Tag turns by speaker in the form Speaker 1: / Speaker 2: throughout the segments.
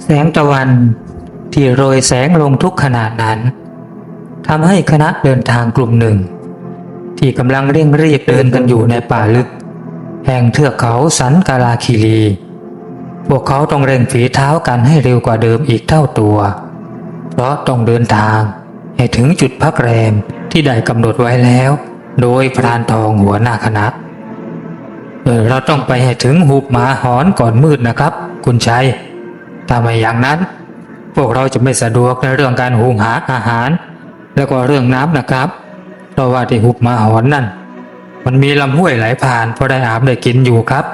Speaker 1: แสงตะวันที่โรยแสงลงทุกขณะนั้นทำให้คณะเดินทางกลุ่มหนึ่งที่กำลังเร่งรีบเดินกันอยู่ในป่าลึกแห่งเทือกเขาสันกาลาคีรีพวกเขาต้องเร่งฝีเท้ากันให้เร็วกว่าเดิมอีกเท่าตัวเพราะต้องเดินทางให้ถึงจุดพักแรมที่ได้กำหนดไว้แล้วโดยพรานทองหัวหน้าคณะเราต้องไปให้ถึงหุบหมาหอนก่อนมืดนะครับคุณชัยถ้าไม่อย่างนั้นพวกเราจะไม่สะดวกในเรื่องการหุงหาอาหารแล้วก็เรื่องน้ำนะครับเพราะว่าที่หุบหมาหอนนั่นมันมีลำห้วยไหลผ่านพอได้อาบได้กินอยู่ครับ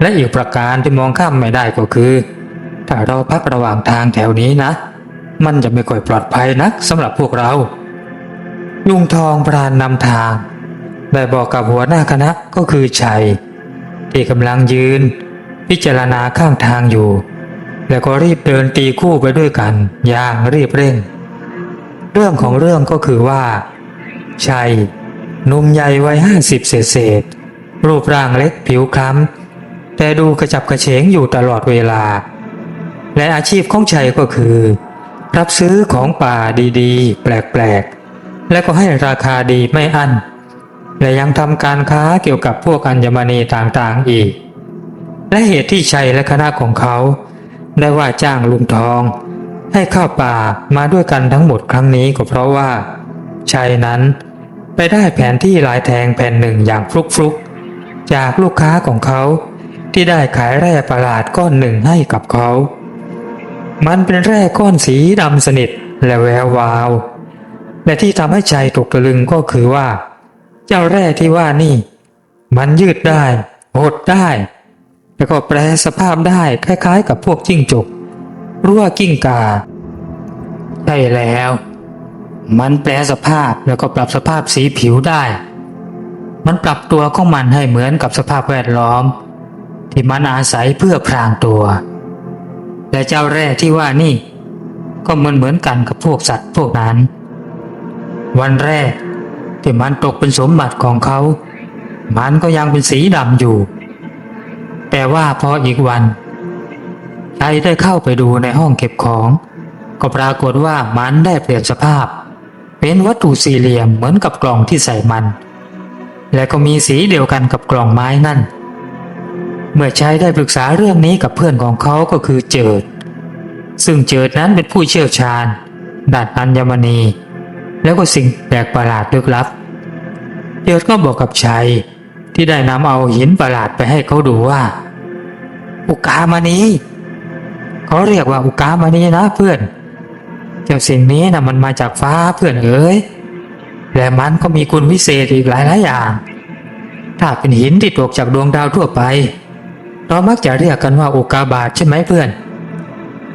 Speaker 1: และอีกประการที่มองข้ามไม่ได้ก็คือถ้าเราพักระหว่างทางแถวนี้นะมันจะไม่ค่อยปลอดภัยนักสำหรับพวกเราลุงทองพรานนำทางได้บอกกับหัวหน้าคณะก็คือชัยที่กำลังยืนพิจารณาข้างทางอยู่แล้วก็รีบเดินตีคู่ไปด้วยกันอย่างรีบเร่งเรื่องของเรื่องก็คือว่าชัยหนุ่มใหญ่วัย50เศษรูปร่างเล็กผิวคล้ำแต่ดูกระฉับกระเฉงอยู่ตลอดเวลาและอาชีพของชัยก็คือรับซื้อของป่าดีๆแปลกๆและก็ให้ราคาดีไม่อั้นและยังทำการค้าเกี่ยวกับพวกอัญมณีต่างๆอีกและเหตุที่ชัยและคณะของเขาได้ว่าจ้างลุงทองให้เข้าป่ามาด้วยกันทั้งหมดครั้งนี้ก็เพราะว่าชัยนั้นไปได้แผนที่ลายแทงแผ่นหนึ่งอย่างฟลุกๆจากลูกค้าของเขาที่ได้ขายแร่ประหลาดก้อนหนึ่งให้กับเขามันเป็นแร่ก้อนสีดำสนิทและแวววาวและที่ทำให้ชัยตกตะลึงก็คือว่าเจ้าแร่ที่ว่านี่มันยืดได้หดได้แล้วก็แปรสภาพได้คล้ายๆกับพวกจิ้งจกหรือว่ากิ้งก่าใช่แล้วมันแปรสภาพแล้วก็ปรับสภาพสีผิวได้มันปรับตัวของมันให้เหมือนกับสภาพแวดล้อมที่มันอาศัยเพื่อพรางตัวและเจ้าแร่ที่ว่านี่ก็เหมือนกันกับพวกสัตว์พวกนั้นวันแรกที่มันตกเป็นสมบัติของเขามันก็ยังเป็นสีดำอยู่แต่ว่าพออีกวันชัยได้เข้าไปดูในห้องเก็บของก็ปรากฏว่ามันได้เปลี่ยนสภาพเป็นวัตถุสี่เหลี่ยมเหมือนกับกล่องที่ใส่มันและก็มีสีเดียวกันกับกล่องไม้นั่นเมื่อชัยได้ปรึกษาเรื่องนี้กับเพื่อนของเขาก็คือเจิดซึ่งเจิดนั้นเป็นผู้เชี่ยวชาญด้านอัญมณีแล้วก็สิ่งแปลกประหลาดลึกลับเจิดก็บอกกับชัยที่ได้นำเอาหินประหลาดไปให้เขาดูว่าอุกามณีเขาเรียกว่าอุกามณีนะเพื่อนเจ้าสิ่งนี้นะมันมาจากฟ้าเพื่อนเอ๋ยและมันก็มีคุณวิเศษอีกหลายอย่างถ้าเป็นหินที่ตกจากดวงดาวทั่วไปเรามักจะเรียกกันว่าอุกาบาตใช่ไหมเพื่อน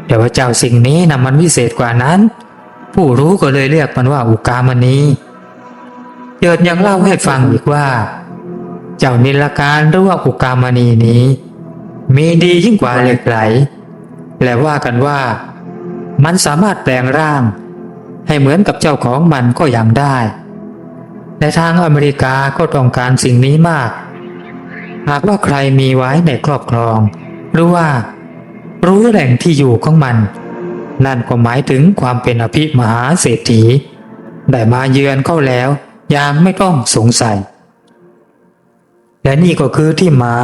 Speaker 1: แต่ว่าเจ้าสิ่งนี้นะมันวิเศษกว่านั้นผู้รู้ก็เลยเรียกมันว่าอุกามณีเจิดยังเล่าให้ฟังอีกว่าเจ้านิลการหรือว่าอุกามณีนี้มีดียิ่งกว่าเหล็กไหลและว่ากันว่ามันสามารถแปลงร่างให้เหมือนกับเจ้าของมันก็ยังได้ในทางอเมริกาก็ต้องการสิ่งนี้มากหากว่าใครมีไว้ในครอบครองหรือว่ารู้แหล่งที่อยู่ของมันนั่นก็หมายถึงความเป็นอภิมหาเศรษฐีได้มาเยือนเข้าแล้วอย่างไม่ต้องสงสัยและนี่ก็คือที่มา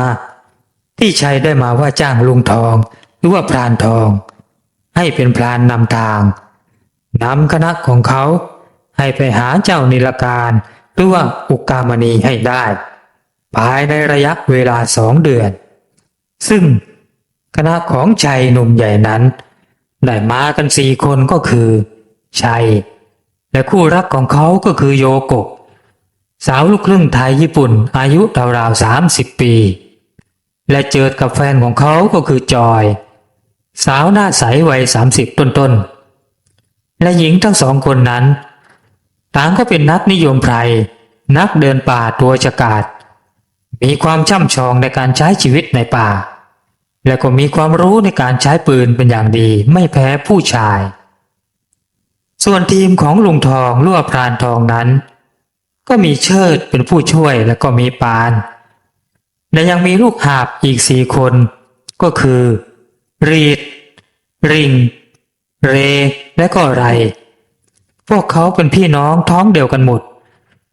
Speaker 1: ที่ชัยได้มาว่าจ้างลุงทองหรือว่าพรานทองให้เป็นพรานนำทางนำคณะของเขาให้ไปหาเจ้านิลการหรือว่าอุกามณีให้ได้ภายในระยะเวลา2 เดือนซึ่งคณะของชัยหนุ่มใหญ่นั้นได้มากัน4 คนก็คือชัยและคู่รักของเขาก็คือโยโกะสาวลูกครึ่งไทยญี่ปุ่นอายุราวๆ30 ปีและเจิดกับแฟนของเขาก็คือจอยสาวหน้าใสวัย30ต้นๆและหญิงทั้ง2 คนนั้นต่างก็เป็นนักนิยมไพรนักเดินป่าตัวฉกาจมีความช่ำชองในการใช้ชีวิตในป่าและก็มีความรู้ในการใช้ปืนเป็นอย่างดีไม่แพ้ผู้ชายส่วนทีมของลุงทองหรือว่าพรานทองนั้นก็มีเชิดเป็นผู้ช่วยและก็มีปานและยังมีลูกหาบอีก4 คนก็คือรีด ริง เร และก็ไรพวกเขาเป็นพี่น้องท้องเดียวกันหมด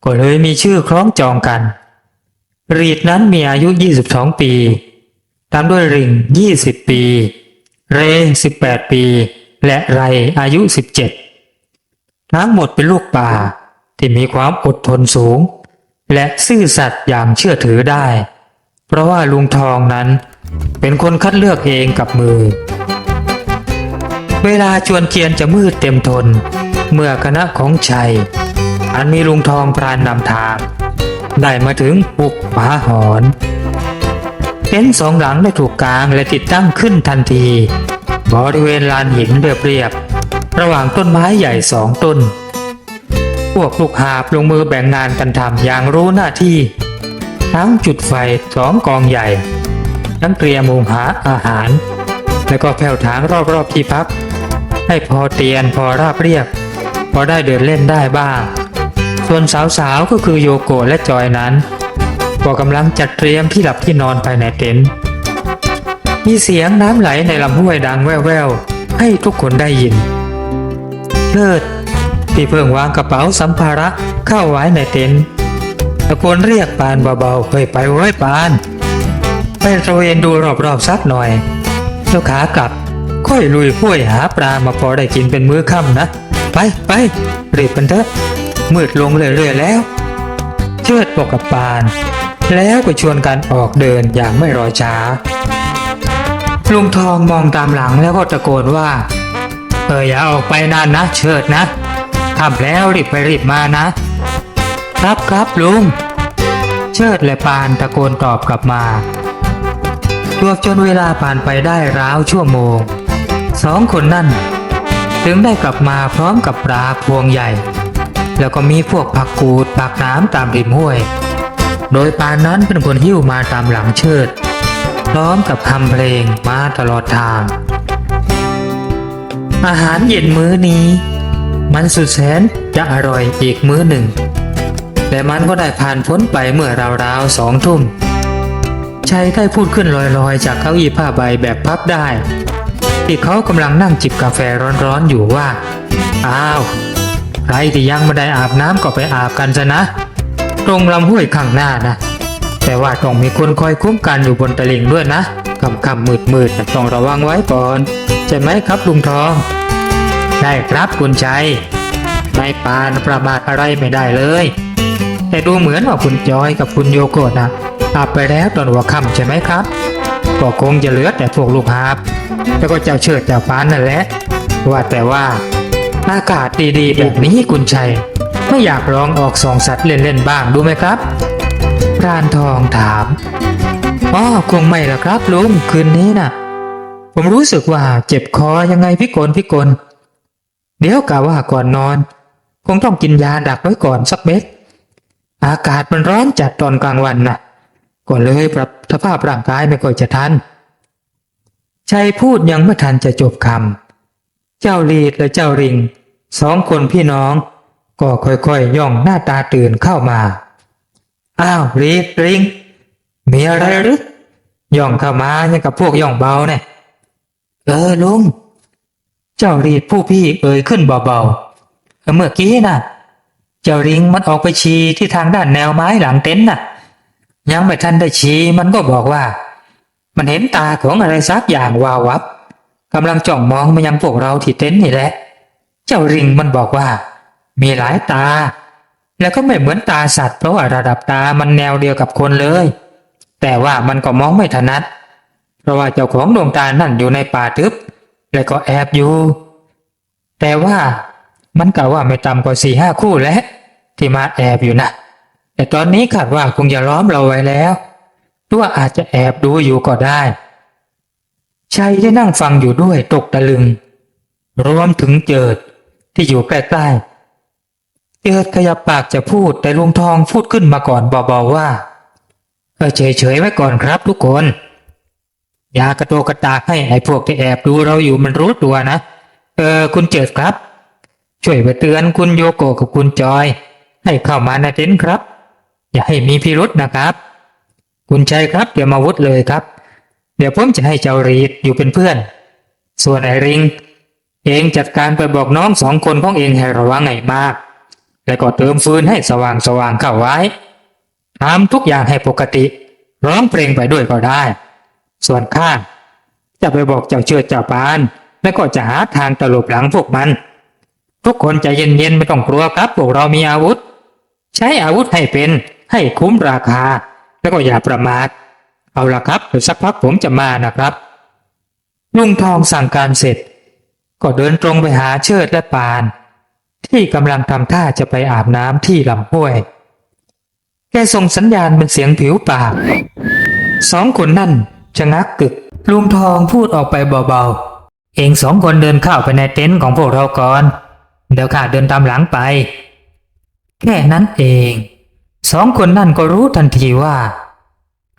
Speaker 1: ก็เลยมีชื่อคล้องจองกันรีดนั้นมีอายุ22ปีตามด้วยริง20ปีเร18ปีและไรอายุ17ทั้งหมดเป็นลูกป่าที่มีความอดทนสูงและซื่อสัตย์อย่างเชื่อถือได้เพราะว่าลุงทองนั้นเป็นคนคัดเลือกเองกับมือเวลาจวนเจียนจะมืดเต็มทนเมื่อคณะของชัยอันมีลุงทองพรานนำทางได้มาถึงปุกผาหอนเต็นท์สองหลังได้ถูกกางและติดตั้งขึ้นทันทีบริเวณลานหินเรียบๆระหว่างต้นไม้ใหญ่2 ต้นพวกลูกหาบลงมือแบ่งงานกันทำอย่างรู้หน้าที่ทั้งจุดไฟ2 กองใหญ่ทั้งเตรียมหุงหาอาหารและก็แผ่วถางรอบๆที่พักให้พอเตียนพอราบเรียบพอได้เดินเล่นได้บ้างส่วนสาวๆก็คือโยโกะและจอยนั้นก็กำลังจัดเตรียมที่หลับที่นอนภายในเต็นท์มีเสียงน้ำไหลในลำห้วยดังแว่วๆให้ทุกคนได้ยินเลิศที่เพิ่งวางกระเป๋าสัมภาระเข้าไว้ในเต็นท์ตะโกนเรียกปานเบาๆเฮ้ยไปเว้ยปานไปตระเวนดูรอบๆสักหน่อยแล้วขากลับค่อยลุยห้วยหาปลามาพอได้กินเป็นมื้อค่ำนะไปรีบกันเถอะมืดลงเรื่อยๆแล้วเชิดบอกกับปานแล้วก็ชวนกันออกเดินอย่างไม่รอช้าลุงทองมองตามหลังแล้วก็ตะโกนว่าอย่าออกไปนานนะเชิดนะค่ำแล้วรีบไปรีบมานะครับลุงเชิดและปานตะโกนตอบกลับมาตัวจนเวลาผ่านไปได้ราวชั่วโมง2 คนนั่นถึงได้กลับมาพร้อมกับปลาพวงใหญ่แล้วก็มีพวกผักกูดผักน้ำตามริมห้วยโดยปานนั้นเป็นคนหิ้วมาตามหลังเชิดพร้อมกับคำเพลงมาตลอดทางอาหารเย็นมื้อนี้มันสุดแสนจะอร่อยอีกมื้อหนึ่งแต่มันก็ได้ผ่านพ้นไปเมื่อราวๆ2 ทุ่มชัยได้พูดขึ้นลอยๆจากเก้าอี้ผ้าใบแบบพับได้ที่เขากำลังนั่งจิบกาแฟร้อนๆอยู่ว่าอ้าวใครที่ยังไม่ได้อาบน้ำก็ไปอาบกันซะนะตรงลำห้วยข้างหน้านะแต่ว่าต้องมีคนคอยคุ้มกันอยู่บนตลิ่งด้วยนะค่ำๆมืดๆต้องระวังไว้ก่อนใช่ไหมครับลุงทองได้ครับคุณชัยนายปานประมาทอะไรไม่ได้เลยแต่ดูเหมือนว่าคุณจอยกับคุณโยโกะนะอาบไปแล้วตอนหัวค่ำใช่ไหมครับก็คงจะเหลือแต่พวกลูกหาบแล้วก็เจ้าเชิดเจ้าปานนั่นแหละว่าแต่ว่าอากาศดีๆแบบนี้คุณชัยไม่อยากลองออกส่องสัตว์เล่นๆบ้างดูไหมครับพรานทองถามคงไม่ละครับลุงคืนนี้น่ะผมรู้สึกว่าเจ็บคอยังไงพิกลเดี๋ยวกะว่าก่อนนอนคงต้องกินยาดักไว้ก่อนสักเม็ดอากาศมันร้อนจัดตอนกลางวันน่ะก็เลยปรับสภาพร่างกายไม่ค่อยจะทันชัยพูดยังไม่ทันจะจบคำเจ้าลีดและเจ้าริง2 คนพี่น้องก็ค่อยๆย่องหน้าตาตื่นเข้ามาอ้าวลีดริงมีอะไรหรือย่องเข้ามาอย่างกับพวกย่องเบาเนี่ยลุงเจ้าลีดผู้พี่เอ่ยขึ้นเบาๆเมื่อกี้น่ะเจ้าริงมันออกไปฉี่ที่ทางด้านแนวไม้หลังเต็นท์น่ะยังไม่ทันได้ฉี่มันก็บอกว่ามันเห็นตาของอะไรสักอย่างวาววับกำลังจ้องมองมายังพวกเราที่เต็นท์นี่แหละเจ้าริงมันบอกว่ามีหลายตาแล้วก็ไม่เหมือนตาสัตว์เพราะว่าระดับตามันแนวเดียวกับคนเลยแต่ว่ามันก็มองไม่ถนัดเพราะว่าเจ้าของดวงตานั่นอยู่ในป่าทึบและก็แอบอยู่แต่ว่ามันกล่าวว่าไม่ต่ำกว่า4-5 คู่แล้วที่มาแอบอยู่นะแต่ตอนนี้คาดว่าคงจะล้อมเราไว้แล้วหรือว่าอาจจะแอบดูอยู่ก็ได้ชัยที่นั่งฟังอยู่ด้วยตกตะลึงรวมถึงเจิดที่อยู่ใกล้ๆเจิดขยับปากจะพูดแต่ลุงทองพูดขึ้นมาก่อนเบาๆว่าเฉยๆไว้ก่อนครับทุกคนอย่ากระโตกระตากให้ไอ้พวกที่แอบดูเราอยู่มันรู้ตัวนะคุณเจิดครับช่วยไปเตือนคุณโยโกะกับคุณจอยให้เข้ามาในเต็นท์ครับอย่าให้มีพิรุธนะครับคุณชัยครับเดี๋ยวมาวุธเลยครับเดี๋ยวผมจะให้เจ้ารีดอยู่เป็นเพื่อน ส่วนไอ้ริงเองจัดการไปบอกน้องสองคนของเองให้ระวังให้มากแล้วก็เติมฟืนให้สว่างเข้าไว้ทำทุกอย่างให้ปกติร้องเพลงไปด้วยก็ได้ส่วนข้าจะไปบอกเจ้าเชิดเจ้าปานแล้วก็จะหาทางตลบหลังพวกมันทุกคนใจเย็นๆไม่ต้องกลัวครับพวกเรามีอาวุธใช้อาวุธให้เป็นให้คุ้มราคาแล้วก็อย่าประมาทเอาละครับเดี๋ยวสักพักผมจะมานะครับลุงทองสั่งการเสร็จก็เดินตรงไปหาเชิดและปานที่กำลังทำท่าจะไปอาบน้ำที่ลำห้วยแกส่งสัญญาณเป็นเสียงผิวปากสองคนนั่นชะงักกึกลุงทองพูดออกไปเบาๆเองสองคนเดินเข้าไปในเต็นท์ของพวกเราก่อนเดี๋ยวข้าเดินตามหลังไปแค่นั้นเองสองคนนั่นก็รู้ทันทีว่า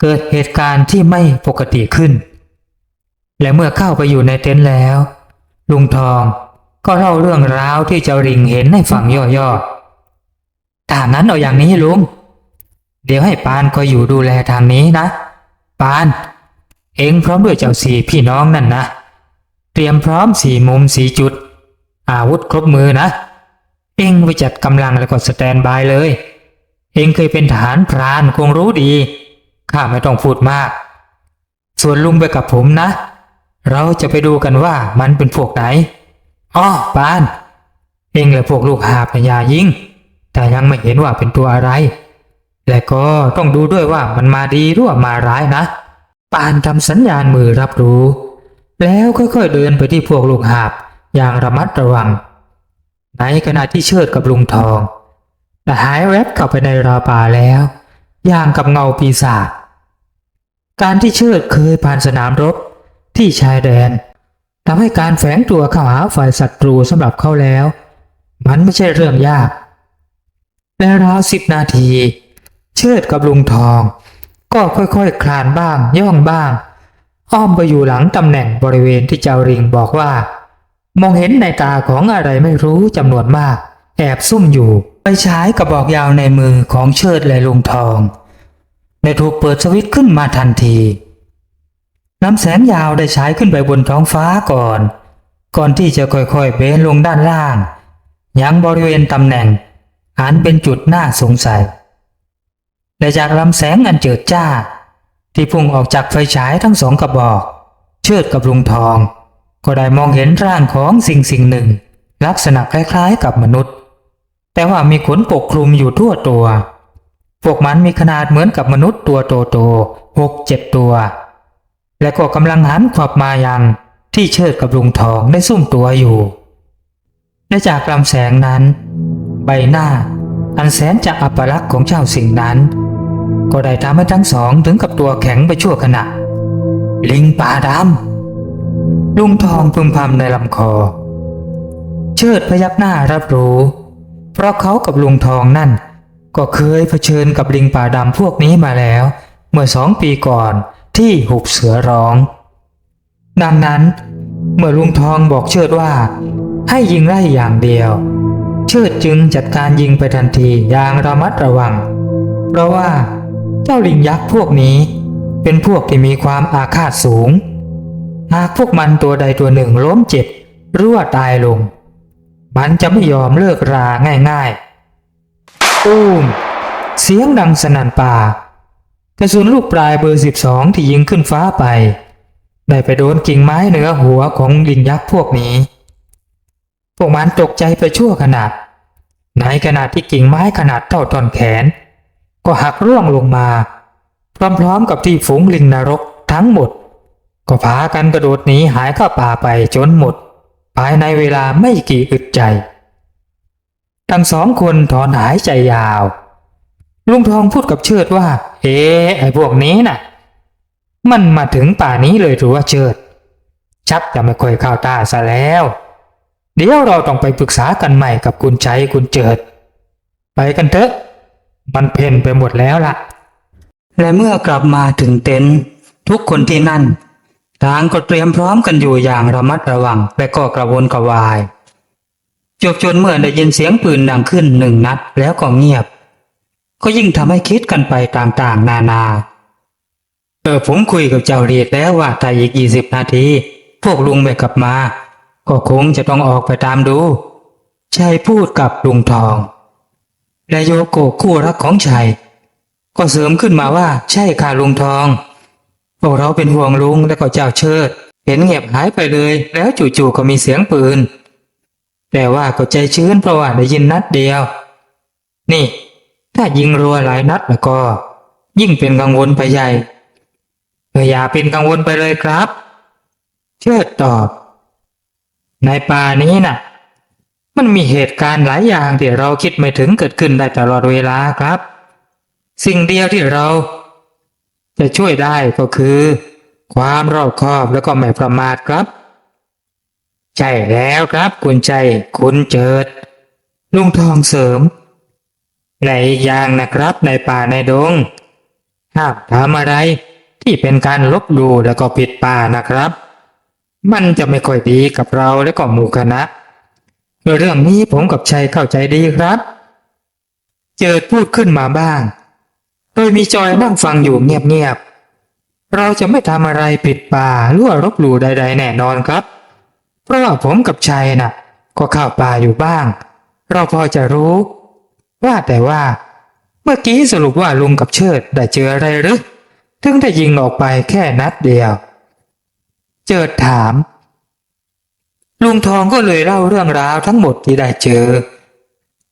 Speaker 1: เกิดเหตุการณ์ที่ไม่ปกติขึ้นและเมื่อเข้าไปอยู่ในเต็นท์แล้วลุงทองก็เล่าเรื่องราวที่เจ้าริงเห็นให้ฟังย่อๆถ้างั้นเอาอย่างนี้ลุงเดี๋ยวให้ปานคอยอยู่ดูแลทางนี้นะปานเองพร้อมด้วยเจ้าสี่พี่น้องนั่นนะเตรียมพร้อมสี่มุมสี่จุดอาวุธครบมือนะเองไปจัดกำลังแล้วก็สแตนบายเลยเองเคยเป็นทหารพรานคงรู้ดีข้าไม่ต้องพูดมากส่วนลุงไปกับผมนะเราจะไปดูกันว่ามันเป็นพวกไหนอ้อปานเองและพวกลูกหาบอย่ายิงแต่ยังไม่เห็นว่าเป็นตัวอะไรและก็ต้องดูด้วยว่ามันมาดีหรือว่ามาร้ายนะปานทำสัญญาณมือรับรู้แล้วค่อยๆเดินไปที่พวกลูกหาบอย่างระมัดระวังในขณะที่เชิดกับลุงทองแต่หายแวบเข้าไปในราวป่าแล้วอย่างกับเงาปีศาจการที่เชิดเคยผ่านสนามรบที่ชายแดนทำให้การแฝงตัวเข้าหาฝ่ายศัตรูสำหรับเขาแล้วมันไม่ใช่เรื่องยากในราว10 นาทีเชิดกับลุงทองก็ค่อยๆคลานบ้างย่องบ้างอ้อมไปอยู่หลังตำแหน่งบริเวณที่เจ้าริงบอกว่ามองเห็นในตาของอะไรไม่รู้จำนวนมากแอบซุ่มอยู่ไปฉายกระบอกยาวในมือของเชิดและลุงทองได้ถูกเปิดสวิตช์ขึ้นมาทันทีลำแสงยาวได้ฉายขึ้นไปบนท้องฟ้าก่อนที่จะค่อยๆเบนลงด้านล่างยังบริเวณตำแหน่งอันเป็นจุดน่าสงสัยและจากลำแสงอันเจิดจ้าที่พุ่งออกจากไฟฉายทั้งสองกระบอกเชิดกับลุงทองก็ได้มองเห็นร่างของสิ่งหนึ่งลักษณะคล้ายๆกับมนุษย์แต่ว่ามีขนปกคลุมอยู่ทั่วตัวพวกมันมีขนาดเหมือนกับมนุษย์ตัวโตๆ6-7 ตัวและก็กำลังหันขวับมายังที่เชิดกับลุงทองได้ซุ่มตัวอยู่และจากลำแสงนั้นใบหน้าอันแสนจะอัปลักษณ์ของเจ้าสิ่งนั้นก็ได้ทำให้ทั้งสองถึงกับตัวแข็งไปชั่วขณะลิงป่าดำลุงทองพึมพำในลำคอเชิดพยักหน้ารับรู้เพราะเขากับลุงทองนั่นก็เคยเผชิญกับลิงป่าดำพวกนี้มาแล้วเมื่อ2 ปีก่อนที่หุบเสือร้องดังนั้นเมื่อลุงทองบอกเชิดว่าให้ยิงไล่อย่างเดียวเชิดจึงจัดการยิงไปทันทีอย่างระมัดระวังเพราะว่าเจ้าลิงยักษ์พวกนี้เป็นพวกที่มีความอาฆาตสูงหากพวกมันตัวใดตัวหนึ่งล้มเจ็บหรือว่าตายลงมันจะไม่ยอมเลิกราง่ายๆตูมเสียงดังสนั่นป่ากระสุนลูกปลายเบอร์12ที่ยิงขึ้นฟ้าไปได้ไปโดนกิ่งไม้เหนือหัวของลิงยักษ์พวกนี้พวกมันตกใจไปชั่วขณะในขณะที่กิ่งไม้ขนาดเท่าท่อนแขนก็หักร่วงลงมาพร้อมๆกับที่ฝูงลิงนรกทั้งหมดก็พากันกระโดดหนีหายเข้าป่าไปจนหมดภายในเวลาไม่กี่อึดใจทั้งสองคนถอนหายใจยาวลุงทองพูดกับเชิดว่าไอ้พวกนี้น่ะมันมาถึงป่านี้เลยหรือว่าเชิดชักจะไม่ค่อยเข้าตาซะแล้วเดี๋ยวเราต้องไปปรึกษากันใหม่กับคุณชัยคุณเจิดไปกันเถอะมันเพ่นไปหมดแล้วล่ะและเมื่อกลับมาถึงเต็นท์ทุกคนที่นั่นต่างก็เตรียมพร้อมกันอยู่อย่างระมัดระวังและก็กระวนกระวายจนเมื่อได้ยินเสียงปืนดังขึ้น1 นัดแล้วก็เงียบก็ยิ่งทำให้คิดกันไปต่างๆนานาผมคุยกับเจ้าเรียดแล้วว่าถ้าอีก20 นาที พวกลุงไม่กลับมาก็คงจะต้องออกไปตามดูชัยพูดกับลุงทองและโยโกะคู่รักของชัยก็เสริมขึ้นมาว่าใช่ค่ะลุงทองพวกเราเป็นห่วงลุงและก็เจ้าเชิดเห็นเงียบหายไปเลยแล้วจู่ๆก็มีเสียงปืนแต่ว่าก็ใจชื้นเพราะว่าได้ยินนัดเดียวนี่ถ้ายิงรัวหลายนัดแล้วก็ยิ่งเป็นกังวลไปใหญ่อย่าเป็นกังวลไปเลยครับเชิดตอบในป่านี้น่ะมันมีเหตุการณ์หลายอย่างที่เราคิดไม่ถึงเกิดขึ้นได้ตลอดเวลาครับสิ่งเดียวที่เราจะช่วยได้ก็คือความรอบคอบแล้วก็ไม่ประมาทครับใช่แล้วครับคุณใจคุณเจิดลุงทองเสริมและอีกอย่างนะครับในป่าในดงห้ามทำอะไรที่เป็นการลบหลู่แล้วก็ผิดป่านะครับมันจะไม่ค่อยดีกับเราและก็หมู่คณะเรื่องนี้ผมกับชัยเข้าใจดีครับเจิดพูดขึ้นมาบ้างโดยมีจอยนั่งฟังอยู่เงียบๆเราจะไม่ทำอะไรผิดป่าหรือว่าลบหลู่ใดๆแน่นอนครับเพราะว่าผมกับชัยน่ะก็เข้าป่าอยู่บ้างเราพอจะรู้ว่าแต่ว่าเมื่อกี้สรุปว่าลุงกับเชิดได้เจออะไรหรือถึงได้ยิงออกไปแค่นัดเดียวเจิดถามลุงทองก็เลยเล่าเรื่องราวทั้งหมดที่ได้เจอ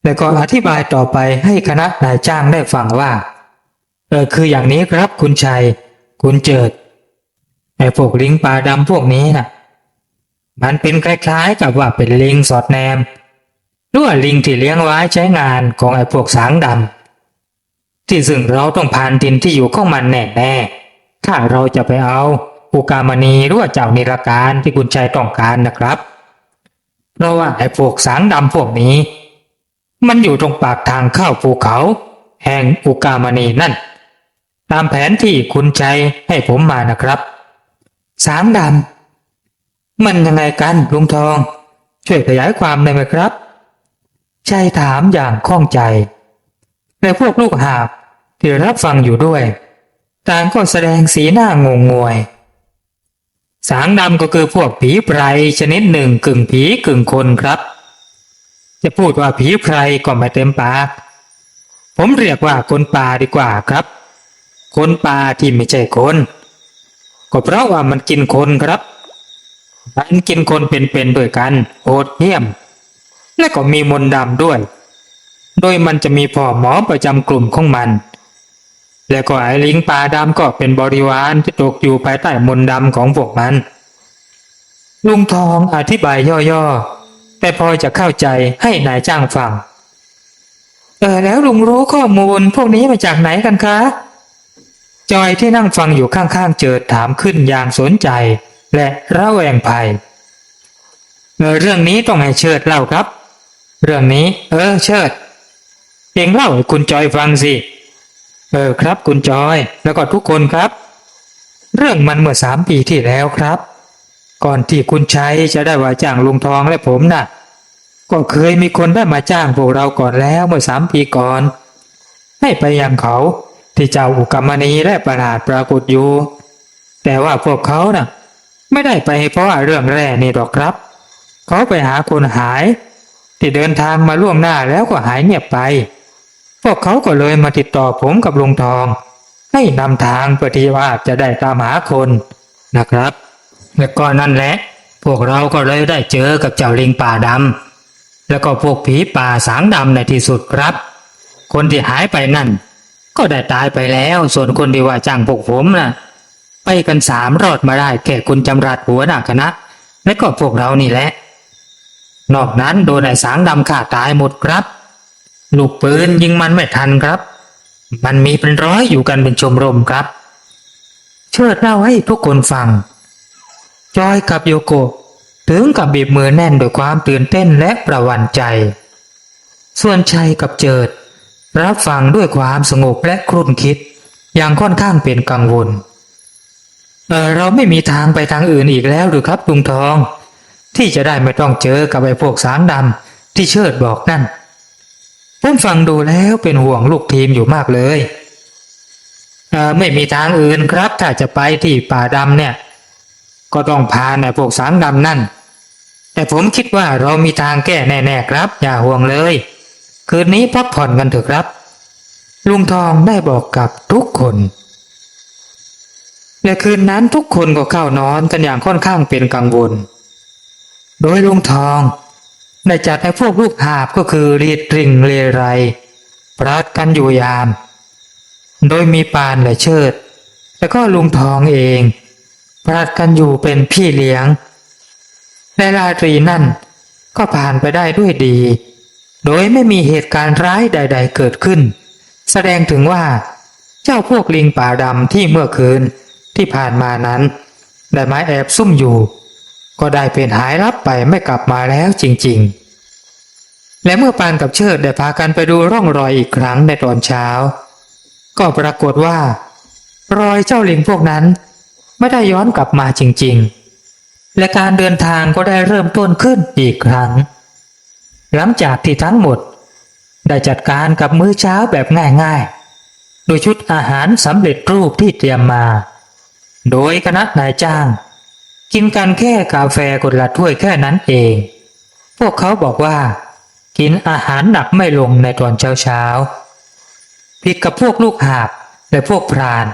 Speaker 1: แล้วก็อธิบายต่อไปให้คณะนายจ้างได้ฟังว่าคืออย่างนี้ครับคุณชัยคุณเจิดไอ้พวกลิงป่าดำพวกนี้น่ะมันเป็นคล้ายๆกับว่าเป็นลิงสอดแนมหรือว่าลิงที่เลี้ยงไว้ใช้งานของไอ้พวกสางดำที่ซึ่งเราต้องผ่านดินที่อยู่ของมันแน่ๆถ้าเราจะไปเอาอุกามณีหรือว่าเจ้านิรการที่คุณชัยต้องการนะครับเพราะว่าไอ้พวกสางดำพวกนี้มันอยู่ตรงปากทางเข้าภูเขาแห่งอุกามณีนั่นตามแผนที่คุณชัยให้ผมมานะครับสางดำมันยังไงกันลุงทองช่วยขยายความได้ไหมครับชัยถามอย่างข้องใจและพวกลูกหาบที่รับฟังอยู่ด้วยต่างก็แสดงสีหน้างงงวยสางดำก็คือพวกผีไพรชนิดหนึ่งกึ่งผีกึ่งคนครับจะพูดว่าผีไพรก็ไม่เต็มปากผมเรียกว่าคนป่าดีกว่าครับคนป่าที่ไม่ใช่คนก็เพราะว่ามันกินคนครับมันกินคนเป็นๆด้วยกันโหดเหี้ยมและก็มีมนต์ดำด้วยโดยมันจะมีพ่อหมอประจำกลุ่มของมันและก็ไอ้ลิงป่าดำก็เป็นบริวารที่ตกอยู่ภายใต้มนต์ดำของพวกมันลุงทองอธิบายย่อๆแต่พอจะเข้าใจให้นายจ้างฟังแล้วลุงรู้ข้อมูลพวกนี้มาจากไหนกันคะจอยที่นั่งฟังอยู่ข้างๆเจิดถามขึ้นอย่างสนใจและระแวงภัยเรื่องนี้ต้องให้เชิดเล่าครับเรื่องนี้เชิดเองเล่าให้คุณจอยฟังสิครับคุณจอยแล้วก็ทุกคนครับเรื่องมันเมื่อ3 ปีที่แล้วครับก่อนที่คุณชัยจะได้ว่าจ้างลุงทองและผมน่ะก็เคยมีคนได้มาจ้างพวกเราก่อนแล้วเมื่อ3 ปีก่อนให้ไปยังเขาที่เจ้าอุกามณีและประหลาดปรากฏอยู่แต่ว่าพวกเขาน่ะไม่ได้ไปเพราะเรื่องแร่นี่หรอกครับเขาไปหาคนหายที่เดินทางมาล่วงหน้าแล้วก็หายเงียบไปพวกเขาก็เลยมาติดต่อผมกับลุงทองให้นำทางเพื่อที่ว่าจะได้ตามหาคนนะครับและก็นั่นแหละพวกเราก็เลยได้เจอกับเจ้าลิงป่าดำแล้วก็พวกผีป่าสางดำในที่สุดครับคนที่หายไปนั่นก็ได้ตายไปแล้วส่วนคนที่ว่าจ้างพวกผมน่ะไปกัน3รอดมาได้แค่คุณจำรัดหัวหน้าคณะและก็พวกเรานี่แหละนอกนั้นโดนไอ้สางดำฆ่าตายหมดครับลูกปืนยิงมันไม่ทันครับมันมีเป็นร้อยอยู่กันเป็นชมรมครับเชิดเล่าให้ทุกคนฟังจอยกับโยโกะถึงกับบีบมือแน่นด้วยความตื่นเต้นและประหวั่นใจส่วนชัยกับเจิดรับฟังด้วยความสงบและครุ่นคิดอย่างค่อนข้างเป็นกังวลเราไม่มีทางไปทางอื่นอีกแล้วหรือครับลุงทองที่จะได้ไม่ต้องเจอกับไอ้พวกสางดำที่เชิดบอกนั่นผมฟังดูแล้วเป็นห่วงลูกทีมอยู่มากเลยไม่มีทางอื่นครับถ้าจะไปที่ป่าดำเนี่ย ก็ต้องผ่านไอ้พวกสางดำนั่นแต่ผมคิดว่าเรามีทางแก้แน่ๆครับอย่าห่วงเลยคืนนี้พักผ่อนกันเถอะครับลุงทองได้บอกกับทุกคนและคืนนั้นทุกคนก็เข้านอนกันอย่างค่อนข้างเป็นกังวลโดยลุงทองได้จัดให้พวกลูกหาบก็คือรีดริ่งเรไรปราดกันอยู่ยามโดยมีปานและเชิดแล้วก็ลุงทองเองปราดกันอยู่เป็นพี่เลี้ยงและราตรีนั่นก็ผ่านไปได้ด้วยดีโดยไม่มีเหตุการณ์ร้ายใดๆเกิดขึ้นแสดงถึงว่าเจ้าพวกลิงป่าดำที่เมื่อคืนที่ผ่านมานั้นได้มาแอบซุ่มอยู่ก็ได้เป็นหายลับไปไม่กลับมาแล้วจริงๆและเมื่อปานกับเชิดได้พากันไปดูร่องรอยอีกครั้งในตอนเช้าก็ปรากฏว่ารอยเจ้าลิงพวกนั้นไม่ได้ย้อนกลับมาจริงๆและการเดินทางก็ได้เริ่มต้นขึ้นอีกครั้งหลังจากที่ทั้งหมดได้จัดการกับมื้อเช้าแบบง่ายๆโดยชุดอาหารสำเร็จรูปที่เตรียมมาโดยคณะนายจ้างกินกันแค่กาแฟคนละถ้วยแค่นั้นเองพวกเขาบอกว่ากินอาหารหนักไม่ลงในตอนเช้าผิดกับพวกลูกหาบและพวกพราน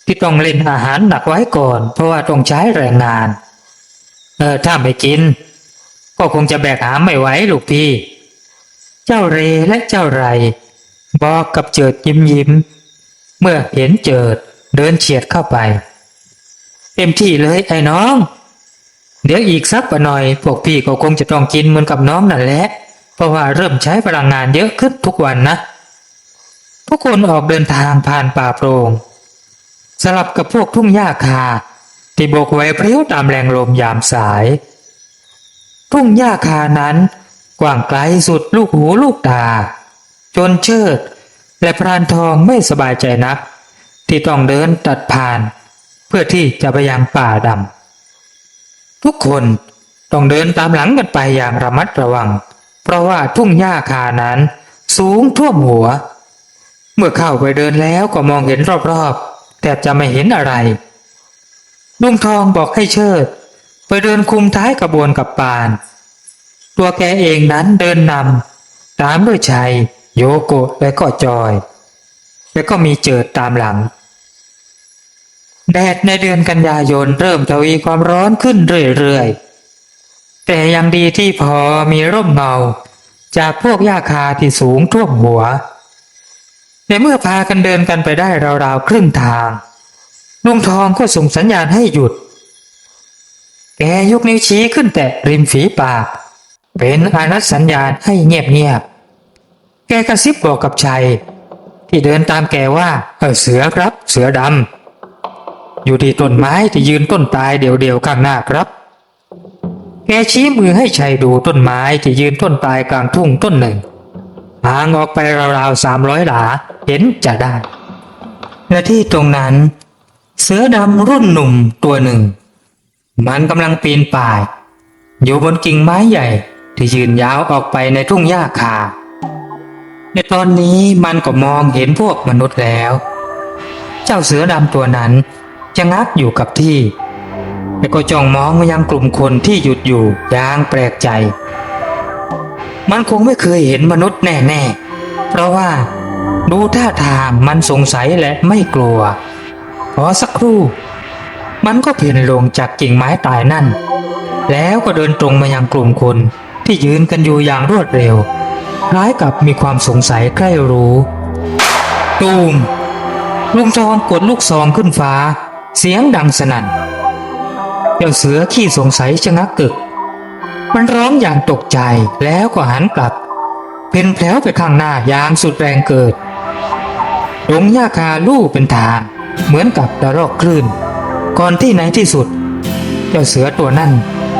Speaker 1: ที่ต้องเล่นอาหารหนักไว้ก่อนเพราะว่าต้องใช้แรงงานถ้าไม่กินก็คงจะแบกหามไม่ไหวลูกพี่เจ้าเรและเจ้าไรบอกกับเจิดยิ้มเมื่อเห็นเจิดเดินเฉียดเข้าไปเต็มที่เลยไอ้น้องเดี๋ยวอีกสักหน่อยพวกพี่ก็คงจะต้องกินเหมือนกับน้องนั่นแหละเพราะว่าเริ่มใช้พลังงานเยอะขึ้นทุกวันนะทุกคนออกเดินทางผ่านป่าโปร่งสลับกับพวกทุ่งหญ้าคาที่โบกไว้พริ้วตามแรงลมยามสายทุ่งหญ้าคานั้นกว้างไกลสุดลูกหูลูกตาจนเชิดและพรานทองไม่สบายใจนักที่ต้องเดินตัดผ่านเพื่อที่จะไปยังป่าดำทุกคนต้องเดินตามหลังกันไปอย่างระมัดระวังเพราะว่าทุ่งหญ้าคานั้นสูงท่วมหัวเมื่อเข้าไปเดินแล้วก็มองเห็นรอบๆแต่จะไม่เห็นอะไรลุงทองบอกให้เชิดไปเดินคุมท้ายขบวนกับปานตัวแกเองนั้นเดินนำตามด้วยชัยโยโกะและก็จอยแล้วก็มีเจิดตามหลังแดดในเดือนกันยายนเริ่มทวีความร้อนขึ้นเรื่อยๆแต่ยังดีที่พอมีร่มเงาจากพวกหญ้าคาที่สูงท่วมหัวในเมื่อพากันเดินกันไปได้ราวๆครึ่งทางลุงทองก็ส่งสัญญาณให้หยุดแกยกนิ้วชี้ขึ้นแตะริมฝีปากเป็นอานัตสัญญาณให้เงียบๆแกกระซิบบอกกับชัยที่เดินตามแกว่าเสือครับเสือดำอยู่ที่ต้นไม้ที่ยืนต้นตายเดี่ยวๆข้างหน้าครับแกชี้มือให้ชัยดูต้นไม้ที่ยืนต้นตายกลางทุ่งต้นหนึ่งห่างออกไปราวๆ300 หลาเห็นจะได้และที่ตรงนั้นเสือดำรุ่นหนุ่มตัวหนึ่งมันกำลังปีนป่ายอยู่บนกิ่งไม้ใหญ่ที่ยืนยาวออกไปในทุ่งหญ้าคาในตอนนี้มันก็มองเห็นพวกมนุษย์แล้วเจ้าเสือดำตัวนั้นจะงักอยู่กับที่แล้วก็จ้องมองมายังกลุ่มคนที่หยุดอยู่อย่างแปลกใจมันคงไม่เคยเห็นมนุษย์แน่ๆเพราะว่าดูท่าทางมันสงสัยและไม่กลัวพอสักครู่มันก็เพ่นลงจากกิ่งไม้ตายนั่นแล้วก็เดินตรงมายังกลุ่มคนที่ยืนกันอยู่อย่างรวดเร็วคล้ายกับมีความสงสัยใกล้รู้ตูมลุงทองกดลูกซองขึ้นฟ้าเสียงดังสนั่นเจ้าเสือขี้สงสัยชะงักกึกมันร้องอย่างตกใจแล้วก็หันกลับเพ่นแผลวไปข้างหน้าอย่างสุดแรงเกิดดงหญ้าคาลู่เป็นทางเหมือนกับระลอกคลื่นก่อนที่ในที่สุดเจ้าเสือตัวนั้น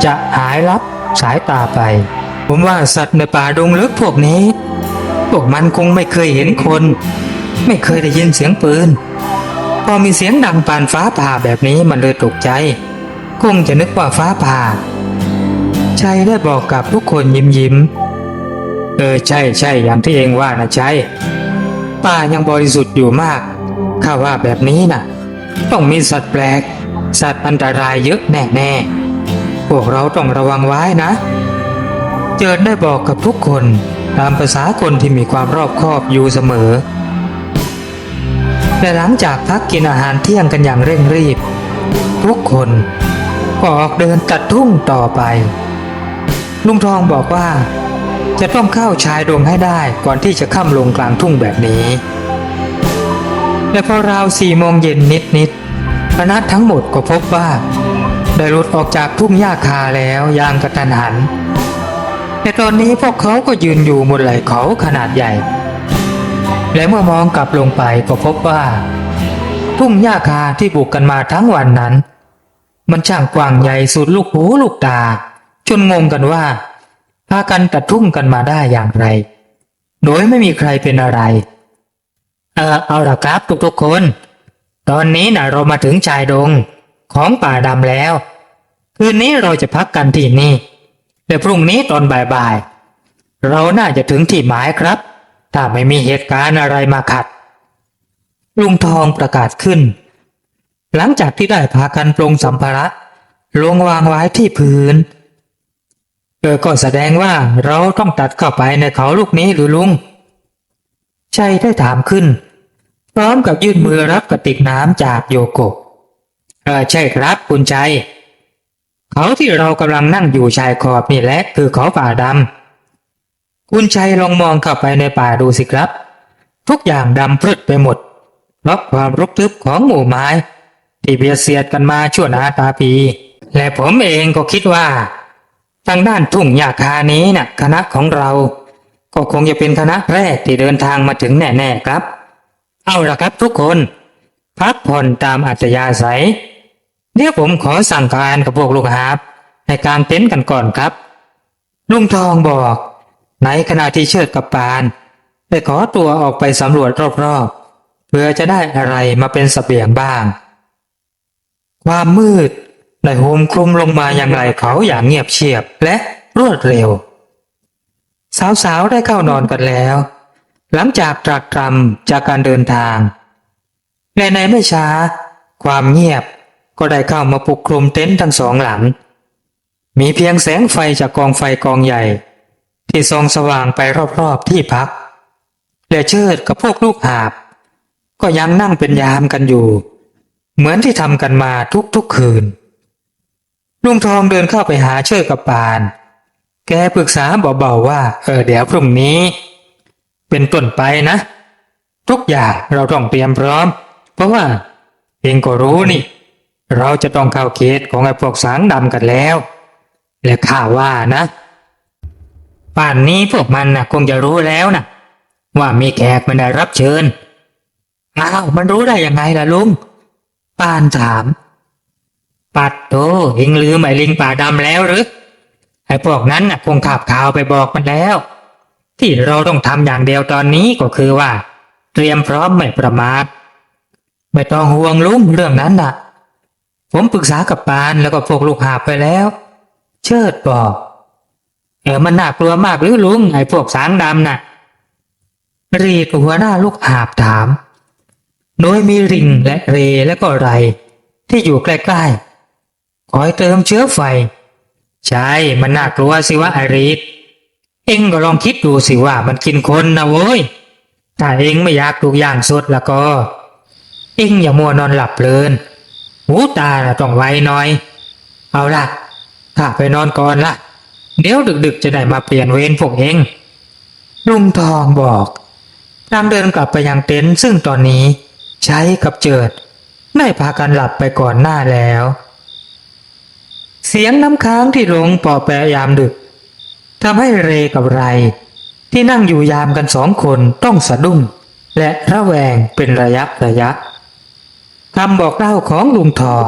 Speaker 1: จะหายลับสายตาไปผมว่าสัตว์ในป่าดงลึกพวกนี้พวกมันคงไม่เคยเห็นคนไม่เคยได้ยินเสียงปืนพอมีเสียงดังปานฟ้าผ่าแบบนี้มันเลยตกใจคงจะนึกว่าฟ้าผ่าชัยได้บอกกับทุกคนยิ้มใช่อย่างที่เองว่านะชัยป่ายังบริสุทธิ์อยู่มากข้าว่าแบบนี้นะต้องมีสัตว์แปลก สัตว์อันตรายเยอะแน่ๆพวกเราต้องระวังไว้นะเจิดได้บอกกับทุกคนตามภาษาคนที่มีความรอบคอบอยู่เสมอและหลังจากพักกินอาหารเที่ยงกันอย่างเร่งรีบทุกคนก็ออกเดินตัดทุ่งต่อไปลุงทองบอกว่าจะต้องเข้าชายดงให้ได้ก่อนที่จะค่ำลงกลางทุ่งแบบนี้และพอราว4 โมงเย็นนิดคณะทั้งหมดก็พบว่าได้หลุดออกจากทุ่งหญ้าคาแล้วอย่างกระทันหันแต่ตอนนี้พวกเขาก็ยืนอยู่บนไหล่เขาขนาดใหญ่และเมื่อมองกลับลงไปก็พบว่าทุ่งหญ้าคาที่บุกกันมาทั้งวันนั้นมันช่างกว้างใหญ่สุดลูกหูลูกตาจนงงกันว่าพากันตัดทุ่งกันมาได้อย่างไรโดยไม่มีใครเป็นอะไรเอาล่ะครับทุกๆคนตอนนี้นะเรามาถึงชายดงของป่าดำแล้วคืนนี้เราจะพักกันที่นี่และพรุ่งนี้ตอนบ่ายๆเราน่าจะถึงที่หมายครับถ้าไม่มีเหตุการณ์อะไรมาขัดลุงทองประกาศขึ้นหลังจากที่ได้พากันปลงสัมภาระลงวางไว้ที่พื้นก็แสดงว่าเราต้องตัดเข้าไปในเขาลูกนี้หรือลุงชัยได้ถามขึ้นพร้อมกับยื่นมือรับกระติกน้ำจากโยโกะใช่ครับคุณชัยเขาที่เรากำลังนั่งอยู่ชายขอบนี่แหละคือเขาป่าดำคุณชัยลองมองเข้าไปในป่าดูสิครับทุกอย่างดำพรึดไปหมดเพราะความรกทึบของหมู่ไม้ที่เบียดเสียดกันมาชั่วนาตาปีและผมเองก็คิดว่าทางด้านทุ่งหญ้าคานี้น่ะคณะของเราก็คงจะเป็นคณะแรกที่เดินทางมาถึงแน่ๆครับเอาล่ะครับทุกคนพักผ่อนตามอัธยาศัยเดี๋ยวผมขอสั่งการกับพวกลูกหาบในการเต็นท์กันก่อนครับลุงทองบอกในขณะที่เชิดกับปานได้ขอตัวออกไปสำรวจรอบๆเพื่อจะได้อะไรมาเป็นเสบียงบ้างความมืดได้โหมคลุมลงมาอย่างไรเขาอย่างเงียบเชียบและรวดเร็วสาวๆได้เข้านอนกันแล้วหลังจากตรากตรำจากการเดินทางและในไม่ช้าความเงียบก็ได้เข้ามาปกคลุมเต็นท์ทั้งสองหลังมีเพียงแสงไฟจากกองไฟกองใหญ่ที่ส่องสว่างไปรอบๆที่พักและเชิดกับพวกลูกหาบก็ยังนั่งเป็นยามกันอยู่เหมือนที่ทำกันมาทุกๆคืนลุงทองเดินเข้าไปหาเชิดกับปานแกปรึกษาเบาๆว่าเดี๋ยวพรุ่งนี้เป็นต้นไปนะทุกอย่างเราต้องเตรียมพร้อมเพราะว่าเองก็รู้นี่เราจะต้องเข้าเขตของไอ้พวกสางดำกันแล้วและข้าว่านะป่านนี้พวกมันน่ะคงจะรู้แล้วนะว่ามีแขกมาได้รับเชิญมันรู้ได้ยังไงล่ะลุงปานถามปัดโตเอ็งลืมไอ้ลิงป่าดำแล้วหรือไอ้พวกนั้นน่ะคงขับข่าวไปบอกมันแล้วที่เราต้องทำอย่างเดียวตอนนี้ก็คือว่าเตรียมพร้อมไม่ประมาทไม่ต้องห่วงลุงเรื่องนั้นน่ะผมปรึกษากับปานแล้วก็พวกลูกหาบไปแล้วเชิดบอกมันน่ากลัวมากหรือลุงไอ้พวกสางดำน่ะรีดหัวหน้าลูกหาบถามโดยมีริงและเรและก็ไรที่อยู่ใกล้ๆคอยเติมเชื้อไฟใช่มันน่ากลัวสิวะไอรีดเอ็งก็ลองคิดดูสิว่ามันกินคนนะโว้ยถ้าเอ็งไม่อยากถูกย่างสดแล้วก็เอ็งอย่ามัวนอนหลับเพลินหูตาต้องไวหน่อยเอาล่ะข้าไปนอนก่อนละเดี๋ยวดึกๆจะได้มาเปลี่ยนเวรพวกเอ็งลุงทองบอกนางเดินกลับไปยังเต็นท์ซึ่งตอนนี้ใช้กับเจิดได้พากันหลับไปก่อนหน้าแล้วเสียงน้ำค้างที่ลงปอแปะยามดึกทำให้เรกับไรที่นั่งอยู่ยามกัน2 คนต้องสะดุ้งและระแวงเป็นระยะคำบอกเล่าของลุงทอง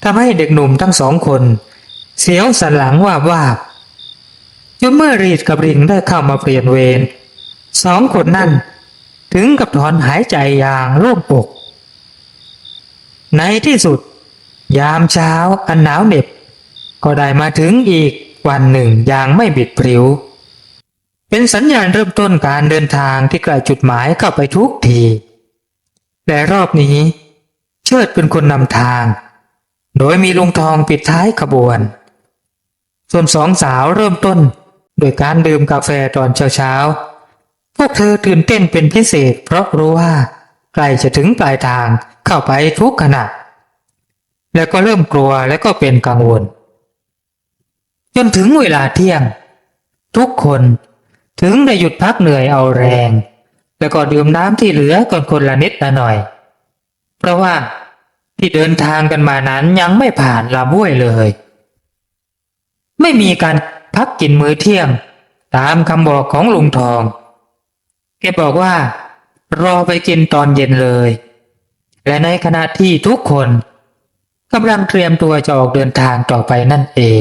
Speaker 1: ทำให้เด็กหนุ่มทั้ง2 คนเสียวสันหลังว่าจนเมื่อรีดกับริงได้เข้ามาเปลี่ยนเวร2 คนนั่นถึงกับถอนหายใจอย่างโล่งอกในที่สุดยามเช้าอันหนาวเหน็บก็ได้มาถึงอีกวันหนึ่งอย่างไม่บิดพริ้วเป็นสัญญาณเริ่มต้นการเดินทางที่ใกล้จุดหมายเข้าไปทุกทีแต่รอบนี้เชิดเป็นคนนำทาง โดยมีลุงทองปิดท้ายขบวนส่วนสองสาวเริ่มต้นโดยการดื่มกาแฟตอนเช้าๆพวกเธอตื่นเต้นเป็นพิเศษเพราะรู้ว่าใกล้จะถึงปลายทางเข้าไปทุกขณะแล้วก็เริ่มกลัวและก็เป็นกังวลจนถึงเวลาเที่ยงทุกคนถึงได้หยุดพักเหนื่อยเอาแรงแล้วก็ดื่มน้ำที่เหลือก่อนคนละนิดละหน่อยเพราะว่าที่เดินทางกันมานั้นยังไม่ผ่านลำห้วยเลยไม่มีการพักกินมื้อเที่ยงตามคำบอกของลุงทองแกบอกว่ารอไปกินตอนเย็นเลยและในขณะที่ทุกคนกำลังเตรียมตัวจะออกเดินทางต่อไปนั่นเอง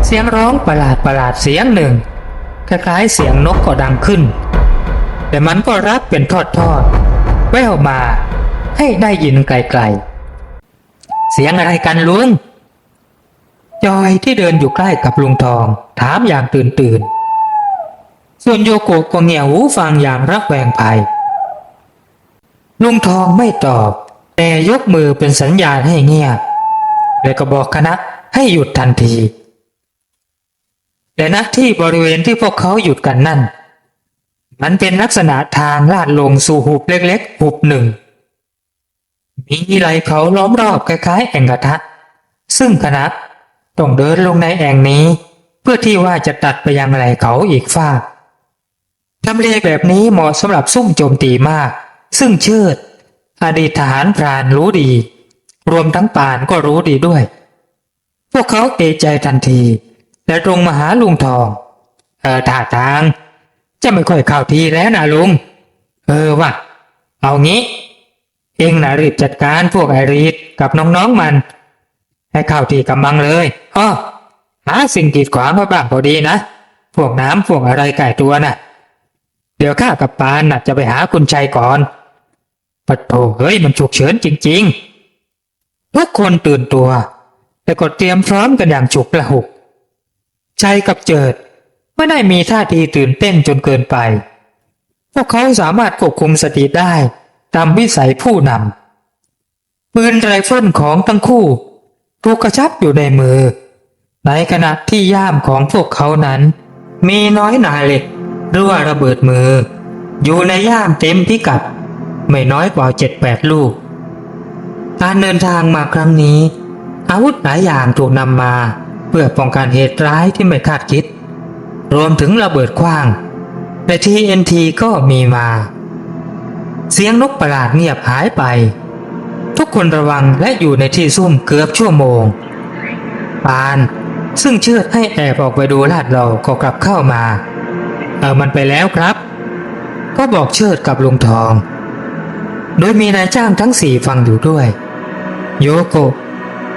Speaker 1: เสียงร้องประหลาดเสียงหนึ่งคล้ายๆเสียงนกก็ดังขึ้นแต่มันก็รับเป็นทอดๆแว่วมาให้ได้ยินไกลๆเสียงอะไรกันลุงจอยที่เดินอยู่ใกล้กับลุงทองถามอย่างตื่นส่วนโยโกะก็เงี่ยหูฟังอย่างระแวงภัยลุงทองไม่ตอบแต่ยกมือเป็นสัญญาณให้เงียบแล้วก็บอกคณะให้หยุดทันทีแต่ณที่บริเวณที่พวกเขาหยุดกันนั่นมันเป็นลักษณะทางลาดลงสู่หุบเล็กๆหุบหนึ่งมีไหลเขาล้อมรอบคล้ายๆแอ่งกระทะซึ่งคณะต้องเดินลงในแอ่งนี้เพื่อที่ว่าจะตัดไปยังไหลเขาอีกฟากทำเลแบบนี้เหมาะสำหรับซุ่มโจมตีมากซึ่งเชิดอดีตทหารพรานรู้ดีรวมทั้งป่านก็รู้ดีด้วยพวกเขาเอะใจทันทีและตรงมาหาลุงทองท่าทางจะไม่ค่อยเข้าทีแล้วนะลุงว่ะเอางี้เองนะรีบจัดการพวกไอรีดกับน้องๆมันให้เข้าที่กำบังเลยหาสิ่งกีดขวางมาบ้างพอดีนะพวกน้ำพวกอะไรไก่ตัวน่ะเดี๋ยวข้ากับปานน่ะจะไปหาคุณชัยก่อนปะโถเฮ้ยมันฉุกเฉินจริงๆทุกคนตื่นตัวแต่ก็เตรียมพร้อมกันอย่างฉุกละหุกชัยกับเจิดไม่ได้มีท่าทีตื่นเต้นจนเกินไปพวกเขาสามารถควบคุมสติได้ตามวิสัยผู้นำปืนไรเฟิลของทั้งคู่ถูกกระชับอยู่ในมือในขณะที่ย่ามของพวกเขานั้นมีน้อยหนาเหล็กหรือว่าระเบิดมืออยู่ในย่ามเต็มพิกัดไม่น้อยกว่า 7-8 ลูกการเดินทางมาครั้งนี้อาวุธหลายอย่างถูกนำมาเพื่อป้องกันเหตุร้ายที่ไม่คาดคิดรวมถึงระเบิดขว้างและ TNT ก็มีมาเสียงนกประหลาดเงียบหายไปทุกคนระวังและอยู่ในที่ซุ่มเกือบชั่วโมงปานซึ่งเชือดให้แอบออกไปดูลาดเราก็กลับเข้ามามันไปแล้วครับก็บอกเชิดกับลุงทองโดยมีนายจ้างทั้ง4ฟังอยู่ด้วยโยโกะ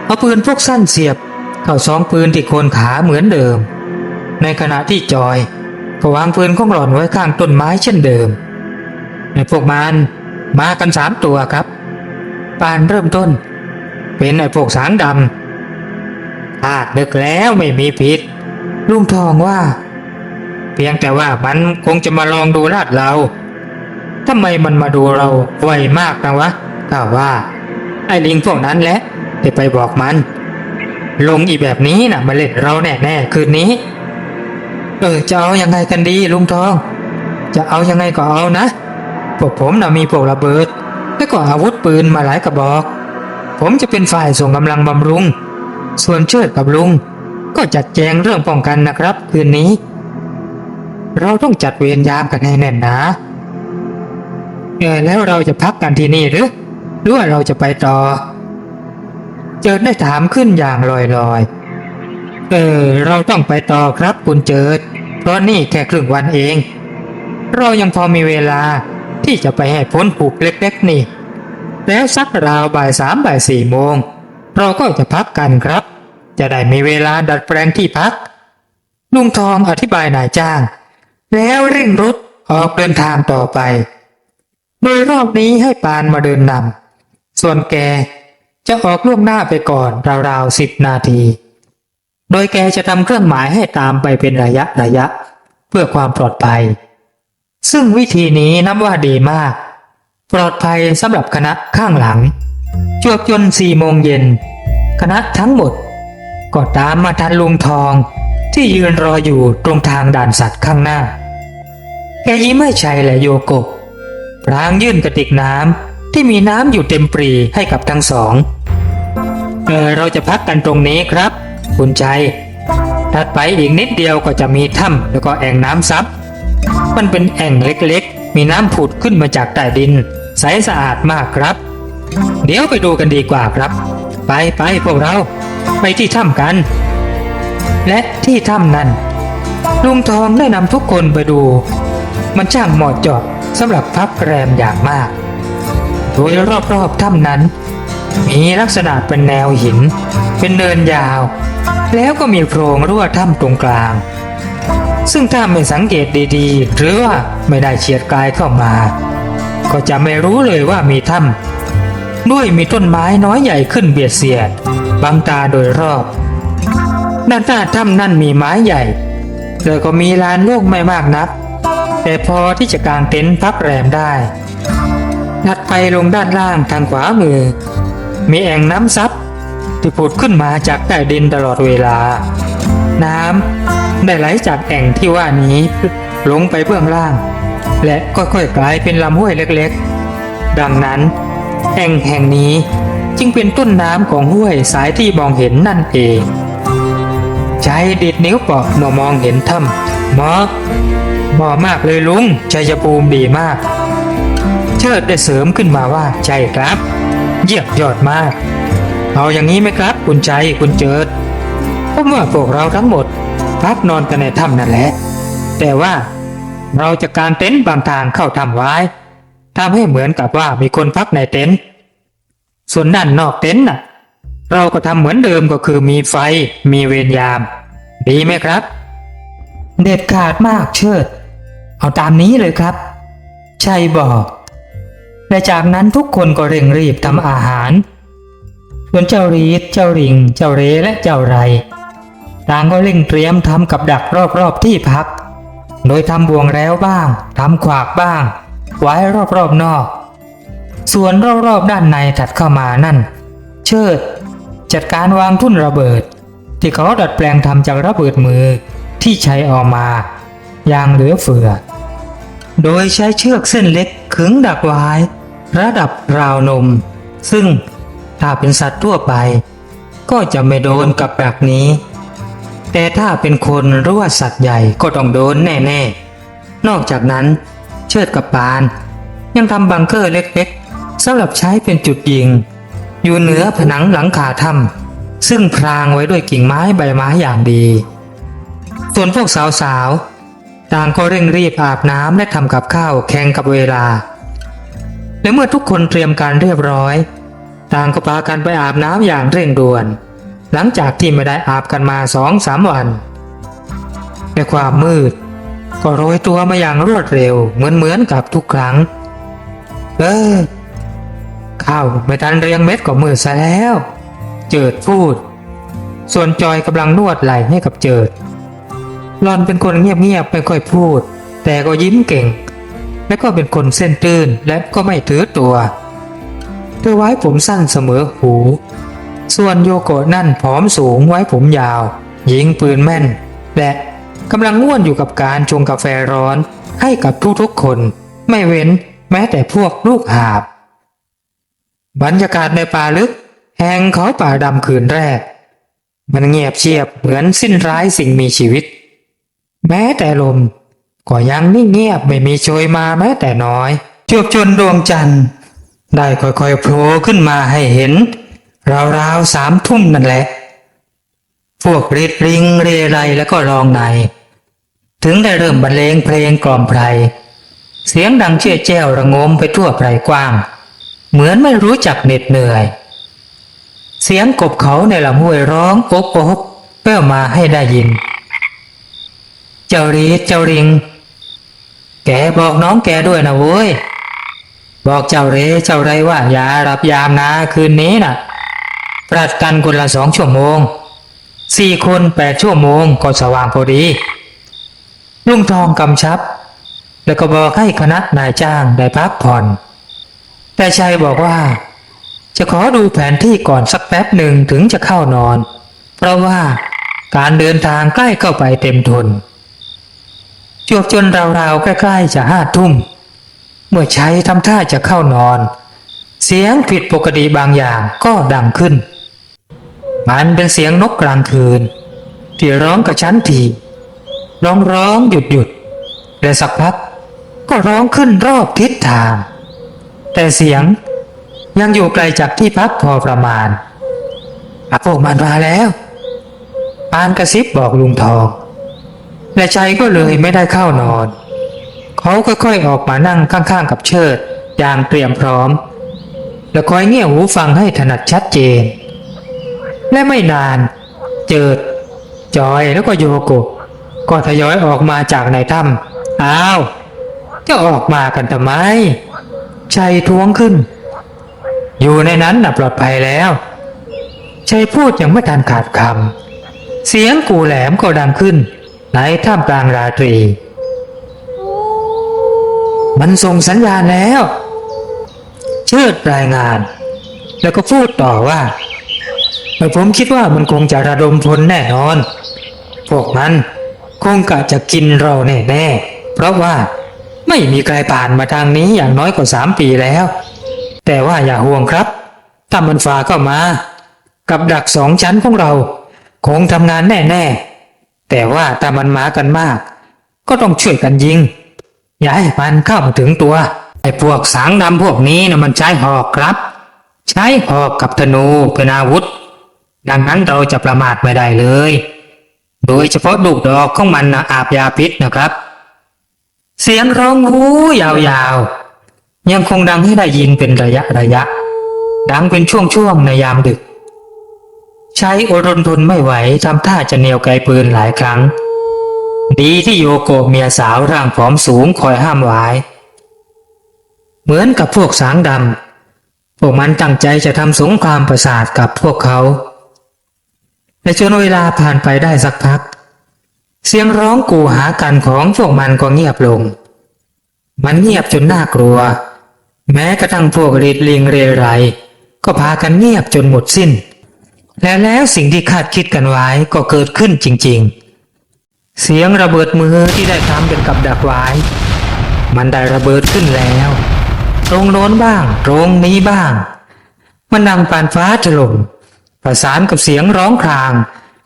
Speaker 1: เอาปืนพกสั้นเสียบเข้าซองปืนที่โคนขาเหมือนเดิมในขณะที่จอยก็วางปืนของหล่อนไว้ข้างต้นไม้เช่นเดิมในพวกมันมากัน3 ตัวครับปานเริ่มต้นเป็นไอ้พวกสางดำนึกแล้วไม่มีผิดลุงทองว่าเพียงแต่ว่ามันคงจะมาลองดูลาดเราทำไมมันมาดูเราไวมากนะวะข้าว่าไอ้ลิงพวกนั้นแหละจะไปบอกมันลงอีแบบนี้นะมาเล่นเราแน่ๆคืนนี้จะเอายังไงกันดีลุงทองจะเอายังไงก็เอานะพวกผมนะมีพวกระเบิดและก็อาวุธปืนมาหลายกระบอกผมจะเป็นฝ่ายส่งกำลังบำรุงส่วนเชิดกับลุงก็จัดแจงเรื่องป้องกันนะครับคืนนี้เราต้องจัดเวรยามกันให้แน่นหนาแล้วเราจะพักกันที่นี่หรือว่าเราจะไปต่อเจิดได้ถามขึ้นอย่างลอยๆเราต้องไปต่อครับคุณเจิดเพราะนี่แค่ครึ่งวันเองเรายังพอมีเวลาที่จะไปให้พ้นหุบเล็กๆนี่แล้วสักราวบ่าย 3 บ่าย 4 โมงเราก็จะพักกันครับจะได้มีเวลาดัดแปลงที่พักลุงทองอธิบายนายจ้างแล้วเร่งรถออกเดินทางต่อไปโดยรอบนี้ให้ปานมาเดินนำส่วนแกจะออกล่วงหน้าไปก่อนราวๆ10 นาทีโดยแกจะทำเครื่องหมายให้ตามไปเป็นระยะเพื่อความปลอดภัยซึ่งวิธีนี้นับว่าดีมากปลอดภัยสำหรับคณะข้างหลังจวบจน4 โมงเย็น คณะทั้งหมดก็ตามมาทันลุงทองที่ยืนรออยู่ตรงทางด่านสัตว์ข้างหน้าแกยิ้มให้ชัยและโยโกะพลางยื่นกระติกน้ำที่มีน้ำอยู่เต็มปรีให้กับทั้งสองเราจะพักกันตรงนี้ครับคุณชัยถัดไปอีกนิดเดียวก็จะมีถ้ำแล้วก็แอ่งน้ำซับมันเป็นแอ่งเล็กๆมีน้ำผุดขึ้นมาจากใต้ดินใสสะอาดมากครับเดี๋ยวไปดูกันดีกว่าครับไปพวกเราไปที่ถ้ำกันและที่ถ้ำนั้นลุงทองได้นำทุกคนไปดูมันช่างเหมาะเจาะสำหรับพักแรมอย่างมากโดยรอบๆถ้ำนั้นมีลักษณะเป็นแนวหินเป็นเนินยาวแล้วก็มีโพรงรั่วถ้ำตรงกลางซึ่งถ้าไม่สังเกตดีๆหรือว่าไม่ได้เฉียดกายเข้ามาก็จะไม่รู้เลยว่ามีถ้ำด้วยมีต้นไม้น้อยใหญ่ขึ้นเบียดเสียดบังตาโดยรอบด้านหน้าถ้ำนั่นมีไม้ใหญ่แล้วก็มีลานโล่งไม่มากนักแต่พอที่จะกางเต็นท์พักแรมได้ถัดไปลงด้านล่างทางขวามือมีแอ่งน้ำซับที่ผุดขึ้นมาจากใต้ดินตลอดเวลาน้ำได้ไหลจากแอ่งที่ว่านี้ลงไปเบื้องล่างและค่อยๆกลายเป็นลำห้วยเล็กๆดังนั้นแอ่งแห่งนี้จึงเป็นต้นน้ำของห้วยสายที่มองเห็นนั่นเองใจดิดนิ้วเปาะเมื่อมองเห็นถ้ำเหมาะมากเลยลุงชัยภูมิดีมากเชิดได้เสริมขึ้นมาว่าใช่ครับเยี่ยมยอดมากเอาอย่างนี้ไหมครับคุณใจคุณเจิดเพราะว่าพวกเราทั้งหมดพักนอนกันในถ้ำนั่นแหละแต่ว่าเราจะกางเต็นท์บางทางเข้าถ้ำไว้ทำให้เหมือนกับว่ามีคนพักในเต็นท์ส่วนด้านนอกเต็นท์น่ะเราก็ทำเหมือนเดิมก็คือมีไฟมีเวรยามดีไหมครับเด็ดขาดมากเชิดเอาตามนี้เลยครับชัยบอกและจากนั้นทุกคนก็เร่งรีบทำอาหารส่วนเจ้ารีดเจ้าริงเจ้าเรและเจ้าไรต่างก็เร่งเตรียมทำกับดักรอบๆที่พักโดยทำบ่วงแล้วบ้างทำขวากบ้างไว้รอบๆนอกส่วนรอบๆด้านในถัดเข้ามานั่นเชิดจัดการวางทุ่นระเบิดที่เขาดัดแปลงทำจากระเบิดมือที่ใช้ออกมาอย่างเหลือเฟือโดยใช้เชือกเส้นเล็กขึงดักไว้ระดับราวนมซึ่งถ้าเป็นสัตว์ทั่วไปก็จะไม่โดนกับดักนี้แต่ถ้าเป็นคนหรือว่าสัตว์ใหญ่ก็ต้องโดนแน่ๆนอกจากนั้นเชิดกับปานยังทำบังเกอร์เล็กๆสำหรับใช้เป็นจุดยิงอยู่เหนือผนังหลังคาถ้ำซึ่งพรางไว้ด้วยกิ่งไม้ใบไม้อย่างดีส่วนพวกสาวๆต่างก็เร่งรีบอาบน้ำและทำกับข้าวแข่งกับเวลาและเมื่อทุกคนเตรียมการเรียบร้อยต่างก็พากันไปอาบน้ำอย่างเร่งด่วนหลังจากที่ไม่ได้อาบกันมา2-3 วันแต่ความมืดก็โรยตัวมาอย่างรวดเร็วเหมือนกับทุกครั้งข้าวไม่ทันเรียงเม็ดก็มืดซะแล้วเจิดพูดส่วนจอยกำลังนวดไหล่ให้กับเจิดหล่อนเป็นคนเงียบๆไม่ค่อยพูดแต่ก็ยิ้มเก่งและก็เป็นคนเส้นตื้นและก็ไม่ถือตัวเธอไว้ผมสั้นเสมอหูส่วนโยโกะนั่นผอมสูงไว้ผมยาวยิงปืนแม่นและกำลังง่วนอยู่กับการชงกาแฟร้อนให้กับทุกๆคนไม่เว้นแม้แต่พวกลูกหาบบรรยากาศในป่าลึกแห่งเขาป่าดำคืนแรกมันเงียบเชียบเหมือนสิ้นร้ายสิ่งมีชีวิตแม้แต่ลมก็ยังนิ่งเงียบไม่มีโชยมาแม้แต่น้อยจนดวงจันทร์ได้ค่อยๆโผล่ขึ้นมาให้เห็นราวๆ3 ทุ่มนั่นแหละพวกฤทธิ์ริงเรไรแล้วก็รองในถึงได้เริ่มบรรเลงเพลงกล่อมไพรเสียงดังเชี่ยวแจ้วระงมไปทั่วไพรกว้างเหมือนไม่รู้จักเหน็ดเหนื่อยเสียงกบเขาในลำห้วยร้องโอ๊บแว่วมาให้ได้ยินเจ้ารีดเจ้าริงแกบอกน้องแกด้วยนะเว้ยบอกเจ้าเรเจ้าไรว่าอย่ารับยามนะคืนนี้น่ะปรัดกันคนละ2 ชั่วโมง4 คน8 ชั่วโมงก็สว่างพอดีลุงทองกำชับแล้วก็บอกให้คณะนายจ้างได้พักผ่อนแต่ชัยบอกว่า จะขอดูแผนที่ก่อนสักแป๊บหนึ่งถึงจะเข้านอน เพราะว่าการเดินทางใกล้เข้าไปเต็มทนจวบจนราวๆใกล้ๆจะ5 ทุ่มเมื่อชัยทำท่าจะเข้านอนเสียงผิดปกติบางอย่างก็ดังขึ้นมันเป็นเสียงนกกลางคืนที่ร้องกระชั้นทีร้องหยุดและสักพักก็ร้องขึ้นรอบทิศทางแต่เสียงยังอยู่ไกลจากที่พักพอประมาณพวกมันมาแล้วปานกระซิบบอกลุงทองและใจก็เลยไม่ได้เข้านอนเขาค่อยๆออกมานั่งข้างๆกับเชิดอย่างเตรียมพร้อมและคอยเงี่ยหูฟังให้ถนัดชัดเจนและไม่นานเจิดจอยแล้วก็โยโกะก็ทยอยออกมาจากในถ้ำอ้าวจะออกมากันทำไมชัยท้วงขึ้นอยู่ในนั้นน่ะปลอดภัยแล้วชัยพูดยังไม่ทันขาดคำเสียงกูแหลมก็ดังขึ้นในท่ามกลางราตรีมันส่งสัญญาณแล้วเชิดรายงานแล้วก็พูดต่อว่าผมคิดว่ามันคงจะระดมพลแน่นอนพวกมันคงกะจะกินเราแน่ๆเพราะว่าไม่มีใครผ่านมาทางนี้อย่างน้อยกว่า3 ปีแล้วแต่ว่าอย่าห่วงครับถ้ามันฝ่าเข้ามากับดัก2 ชั้นของเราคงทำงานแน่ๆแต่ว่าถ้ามันมากันมากก็ต้องช่วยกันยิงอย่าให้มันเข้ามาถึงตัวไอ้พวกสางดำพวกนี้นะมันใช้หอกครับใช้หอกกับธนูเป็นอาวุธดังนั้นเราจะประมาทไม่ได้เลยโดยเฉพาะลูกดอกของมันนะอาบยาพิษนะครับเสียงร้องหูยาวๆยังคงดังให้ได้ยินเป็นระยะดังเป็นช่วงๆในยามดึกใช้อดทนไม่ไหวทำท่าจะเหนี่ยวไกปืนหลายครั้งดีที่โยโกะเมียสาวร่างผอมสูงคอยห้ามไว้เหมือนกับพวกสางดำพวกมันตั้งใจจะทำสงครามประสาทกับพวกเขาแต่จนเวลาผ่านไปได้สักพักเสียงร้องกูหากันของพวกมันก็เงียบลงมันเงียบจนน่ากลัวแม้กระทั่งพวกเรดลิงเรไรก็พากันเงียบจนหมดสิ้นแล้วสิ่งที่คาดคิดกันไว้ก็เกิดขึ้นจริงๆเสียงระเบิดมือที่ได้ทำเป็นกับดักไว้มันได้ระเบิดขึ้นแล้วตรงโน้นบ้างตรงนี้บ้างมันดังปานฟ้าถล่มประสานกับเสียงร้องคราง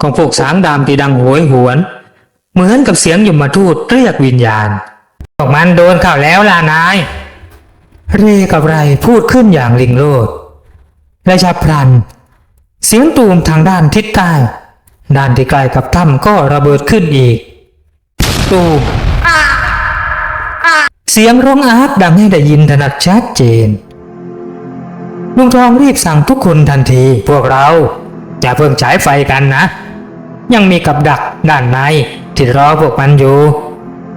Speaker 1: ของพวกสางดำที่ดังโหยหวนเหมือนกับเสียงยมทูตเรียกวิญญาณพวกมันโดนเข้าแล้วล่ะนายเรกับไรพูดขึ้นอย่างลิงโลดและฉับพลันเสียงตูมทางด้านทิศใต้ด้านที่ใกล้กับถ้ำก็ระเบิดขึ้นอีกตูมเสียงร้องอาร์ตดังให้ได้ยินถนัดชัดเจนลุงทองรีบสั่งทุกคนทันทีพวกเราอย่าเพิ่งฉายไฟกันนะยังมีกับดักด้านในที่รอพวกมันอยู่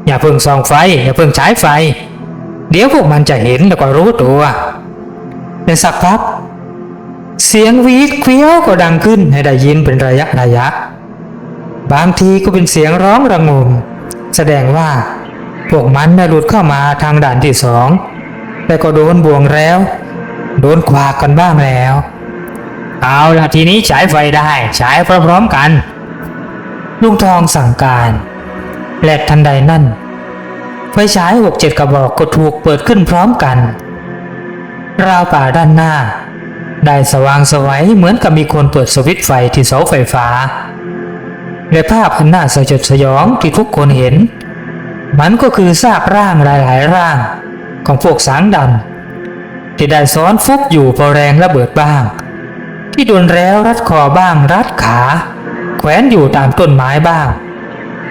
Speaker 1: อย่าเพิ่งส่องไฟอย่าเพิ่งฉายไฟเดี๋ยวพวกมันจะเห็นแล้วก็รู้ตัวในสักพักเสียงหวีดเคี้ยวก็ดังขึ้นให้ได้ยินเป็นระยะบางทีก็เป็นเสียงร้องระงมแสดงว่าพวกมันได้หลุดเข้ามาทางด่านที่2แต่ก็โดนบ่วงแล้วโดนขวากกันบ้างแล้วเอาล่ะทีนี้ฉายไฟได้ฉายพร้อมๆกันลุงทองสั่งการและทันใดนั้นไฟฉาย6-7 กระบอกก็ถูกเปิดขึ้นพร้อมกันราวป่าด้านหน้าได้สว่างไสวเหมือนกับมีคนเปิดสวิตช์ไฟที่เสาไฟฟ้าและภาพอันน่าสยดสยองที่ทุกคนเห็นมันก็คือซากร่างหลายๆร่างของพวกสางดำที่ได้ซ้อนฟุบอยู่พอแรงระเบิดบ้างที่โดนแล้วรัดคอบ้างรัดขาแขวนอยู่ตามต้นไม้บ้าง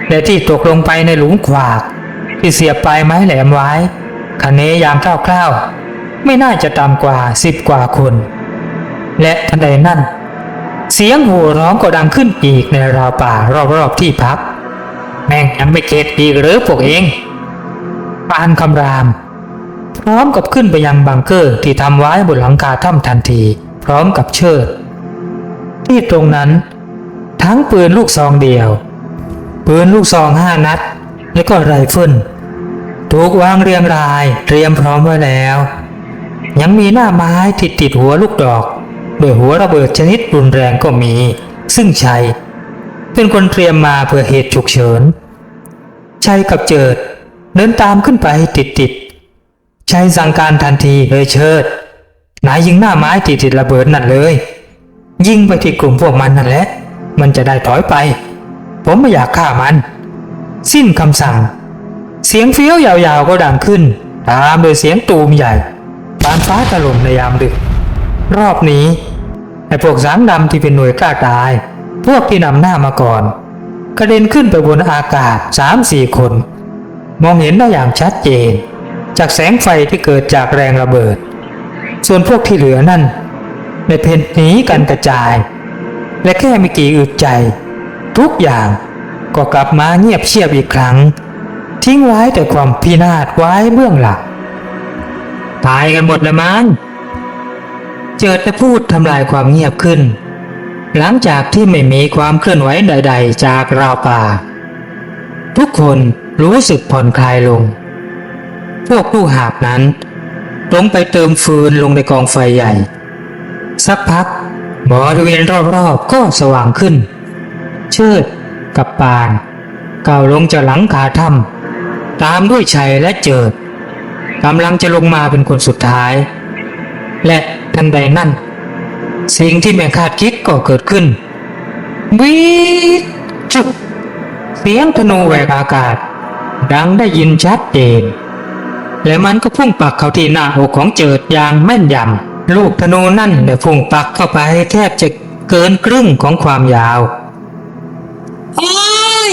Speaker 1: และที่ตกลงไปในหลุมขวากที่เสียบปลายไม้แหลมไว้คะเนยามคร่าวๆไม่น่าจะต่ำกว่า10 กว่าคนและทันใดนั้นเสียงโห่ร้องก็ดังขึ้นอีกในราวป่ารอบๆที่พักแม่งยังไม่เข็ดอีกหรือพวกเองปานคำรามพร้อมกับขึ้นไปยังบังเกอร์ที่ทำไว้บนหลังคาถ้ำทันทีพร้อมกับเชิดที่ตรงนั้นทั้งปืนลูกซองเดียวปืนลูกซอง5 นัดและก็ไรเฟิลถูกวางเรียงรายเตรียมพร้อมไว้แล้ว ยังมีหน้าไม้ที่ติดหัวลูกดอกโดยหัวระเบิดชนิดรุนแรงก็มี ซึ่งชัยเป็นคนเตรียมมาเพื่อเหตุฉุกเฉินชัยกับเจิดเดินตามขึ้นไปติดชัยสั่งการทันทีเลยเชิดนายยิงหน้าไม้ติดระเบิดนั่นเลยยิงไปที่กลุ่มพวกมันนั่นแหละมันจะได้ถอยไปผมไม่อยากฆ่ามันสิ้นคำสั่งเสียงเฟี้ยวยาวๆก็ดังขึ้นตามโดยเสียงตูมใหญ่ปานฟ้าถล่มในยามดึกรอบนี้ไอ้พวกสางดำที่เป็นหน่วยกล้าตายพวกที่นำหน้ามาก่อนกระเด็นขึ้นไปบนอากาศ 3-4 คนมองเห็นได้อย่างชัดเจนจากแสงไฟที่เกิดจากแรงระเบิดส่วนพวกที่เหลือนั่นได้เพ่นหนีกันกระจายและแค่ไม่กี่อึดใจทุกอย่างก็กลับมาเงียบเชียบอีกครั้งทิ้งไว้แต่ความพินาศไว้เบื้องหลังตายกันหมดแล้วมั้งเจิดได้พูดทำลายความเงียบขึ้นหลังจากที่ไม่มีความเคลื่อนไหวใดๆจากราวป่าทุกคนรู้สึกผ่อนคลายลงพวกผู้หาบนั้นลงไปเติมฟืนลงในกองไฟใหญ่สักพักบริเวณรอบๆก็สว่างขึ้นเชิดกับปานก้าวลงจากหลังคาถ้ำตามด้วยชัยและเจิดกำลังจะลงมาเป็นคนสุดท้ายและทันใดนั้นสิ่งที่ไม่คาดคิดก็เกิดขึ้นวิจุดเสียงธนูแหวกอากาศดังได้ยินชัดเจนและมันก็พุ่งปักเข้าที่หน้าอกของเจิดอย่างแม่นยำลูกธนูนั่นได้พุ่งปักเข้าไปแทบจะเกินครึ่งของความยาวโอ้ย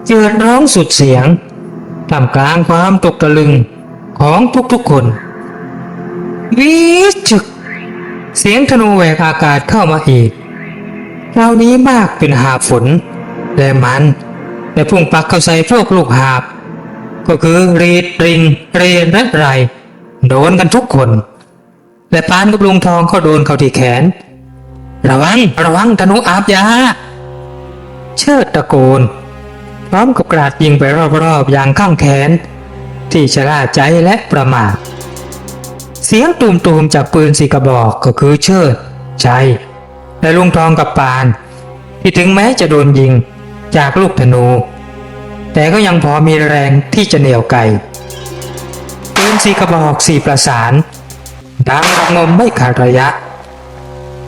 Speaker 1: เจิดร้องสุดเสียงท่ามกลางความตกตะลึงของทุกๆคนวิจุดเสียงธนูแหวกอากาศเข้ามาอีกคราวนี้มากเป็นหาฝนและมันได้พุ่งปักเข้าใส่พวกลูกหาบก็คือรีดริงเรนและไรโดนกันทุกคนและปานกับลุงทองก็โดนเข้าที่แขนระวังธนูอาบยาเชิดตะโกนพร้อมกับกราดยิงไปรอบๆอย่างข้างแขนที่ชะล่าใจและประมาทเสียงตูมๆจากปืน4 กระบอกก็คือเชิดชัยและลุงทองกับปานที่ถึงแม้จะโดนยิงจากลูกธนูแต่ก็ยังพอมีแรงที่จะเหนี่ยวไกปืน4 กระบอก4 ประสานดังระงมไม่ขาดระยะ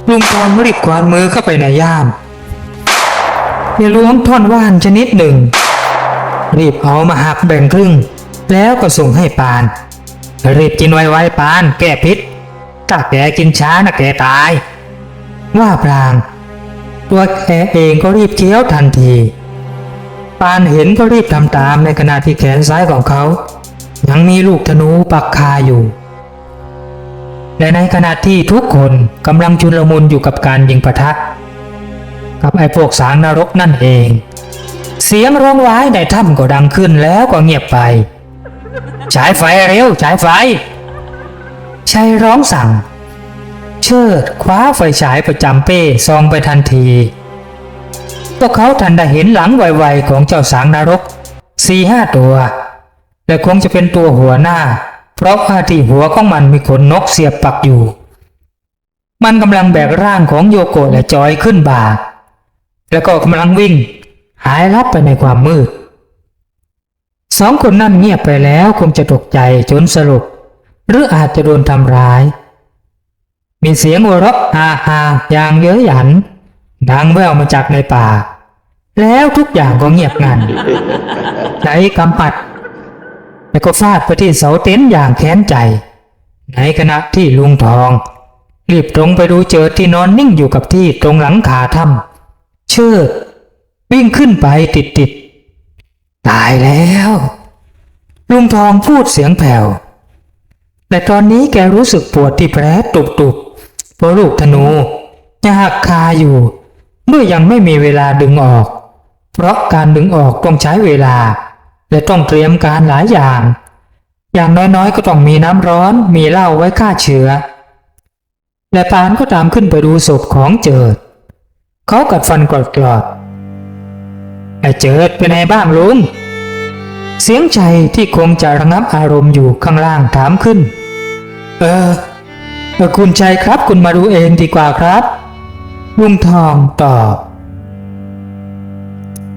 Speaker 1: ลุงทองรีบกวาดมือเข้าไปในย่ามล้วงท่อนว่านชนิดหนึ่งรีบเอามาหักแบ่งครึ่งแล้วก็ส่งให้ปานรีบกินไวๆปานแก้พิษถ้าแกกินช้านะแกตายว่าพลางตัวแกเองก็รีบเคี้ยวทันทีปานเห็นก็รีบทำตามในขณะที่แขนซ้ายของเขายังมีลูกธนูปักคาอยู่และในขณะที่ทุกคนกำลังชุลมุนอยู่กับการยิงปะทะกับไอ้พวกสางนรกนั่นเองเสียงร้องว้ายในถ้ำก็ดังขึ้นแล้วก็เงียบไปฉายไฟเร็วฉายไฟชัยร้องสั่งเชิดคว้าไฟฉายประจำเป้ส่องไปทันทีพวกเขาทันได้เห็นหลังไวๆของเจ้าสางนรก 4-5 ตัวและคงจะเป็นตัวหัวหน้าเพราะว่าที่หัวของมันมีขนนกเสียบปักอยู่มันกำลังแบกร่างของโยโกะและจอยขึ้นบ่าแล้วก็กำลังวิ่งหายลับไปในความมืด2 คนนั่นเงียบไปแล้วคงจะตกใจจนสลบหรืออาจจะโดนทำร้ายมีเสียงหัวเราะฮาๆอย่างเย้ยหยันดังแว่วมาจากในป่าแล้วทุกอย่างก็เงียบงันใจกำปัดแล้วก็ฟาดไปที่เสาเต็นท์อย่างแค้นใจในขณะที่ลุงทองรีบตรงไปดูเจิดที่นอนนิ่งอยู่กับที่ตรงหลังคาถ้ำเชิดวิ่งขึ้นไปติดตายแล้วลุงทองพูดเสียงแผ่วแต่ตอนนี้แกรู้สึกปวดที่แผลตุบๆเพราะลูกธนูยังหักคาอยู่เมื่อยังไม่มีเวลาดึงออกเพราะการดึงออกต้องใช้เวลาและต้องเตรียมการหลายอย่างน้อยๆก็ต้องมีน้ำร้อนมีเหล้าไว้ฆ่าเชื้อและปานก็ตามขึ้นไปดูศพของเจิดเขากัดฟันกรอดไอ้เจิดเป็นไงบ้างลุงเสียงใจที่คงจะระงับอารมณ์อยู่ข้างล่างถามขึ้น เออคุณชัยครับคุณมาดูเองดีกว่าครับลุงทองตอบ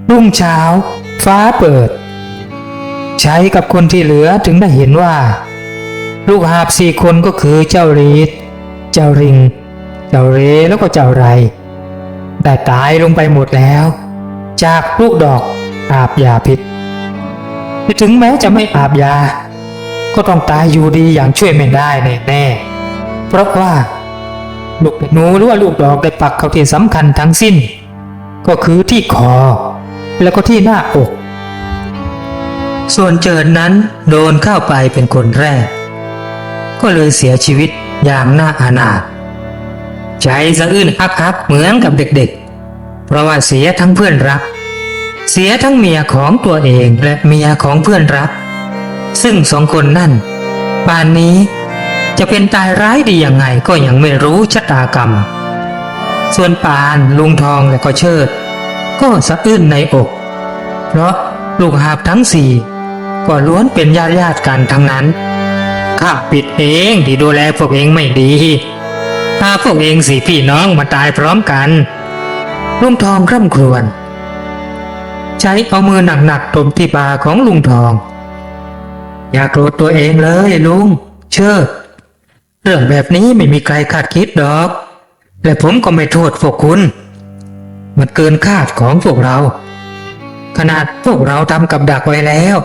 Speaker 1: รุ่งเช้าฟ้าเปิดชัยกับคนที่เหลือถึงได้เห็นว่าลูกหาบ4 คนก็คือเจ้ารีดเจ้าริงเจ้าเรแล้วก็เจ้าไรได้ตายลงไปหมดแล้วจากลูกดอกอาบยาพิษถึงแม้จะไม่อาบยาก็ต้องตายอยู่ดีอย่างช่วยไม่ได้แน่ๆเพราะว่าลูกหนูหรือว่าลูกดอกได้ปักเข้าที่สำคัญทั้งสิ้นก็คือที่คอแล้วก็ที่หน้าอกส่วนเจิดนั้นโดนเข้าไปเป็นคนแรกก็เลยเสียชีวิตอย่างน่าอานาถใจสะอื้นฮักๆเหมือนกับเด็กๆเพราะว่าเสียทั้งเพื่อนรักเสียทั้งเมียของตัวเองและเมียของเพื่อนรักซึ่ง2 คนนั่นป่านนี้จะเป็นตายร้ายดียังไงก็ยังไม่รู้ชะตากรรมส่วนปานลุงทองและก็เชิดก็สะอื้นในอกเพราะลูกหาบทั้ง4ก็ล้วนเป็นญาติกันทั้งนั้นข้าผิดเองที่ดูแลพวกเองไม่ดีพาพวกเอง4 พี่น้องมาตายพร้อมกันลุงทองคร่ำครวญใช้เอามือหนักๆตบที่บ่าของลุงทองอย่าโกรธตัวเองเลยลุงเชิดเรื่องแบบนี้ไม่มีใครคาดคิดดอกและผมก็ไม่โทษพวกคุณมันเกินคาดของพวกเราขนาดพวกเราทำกับดักไว้แล้ว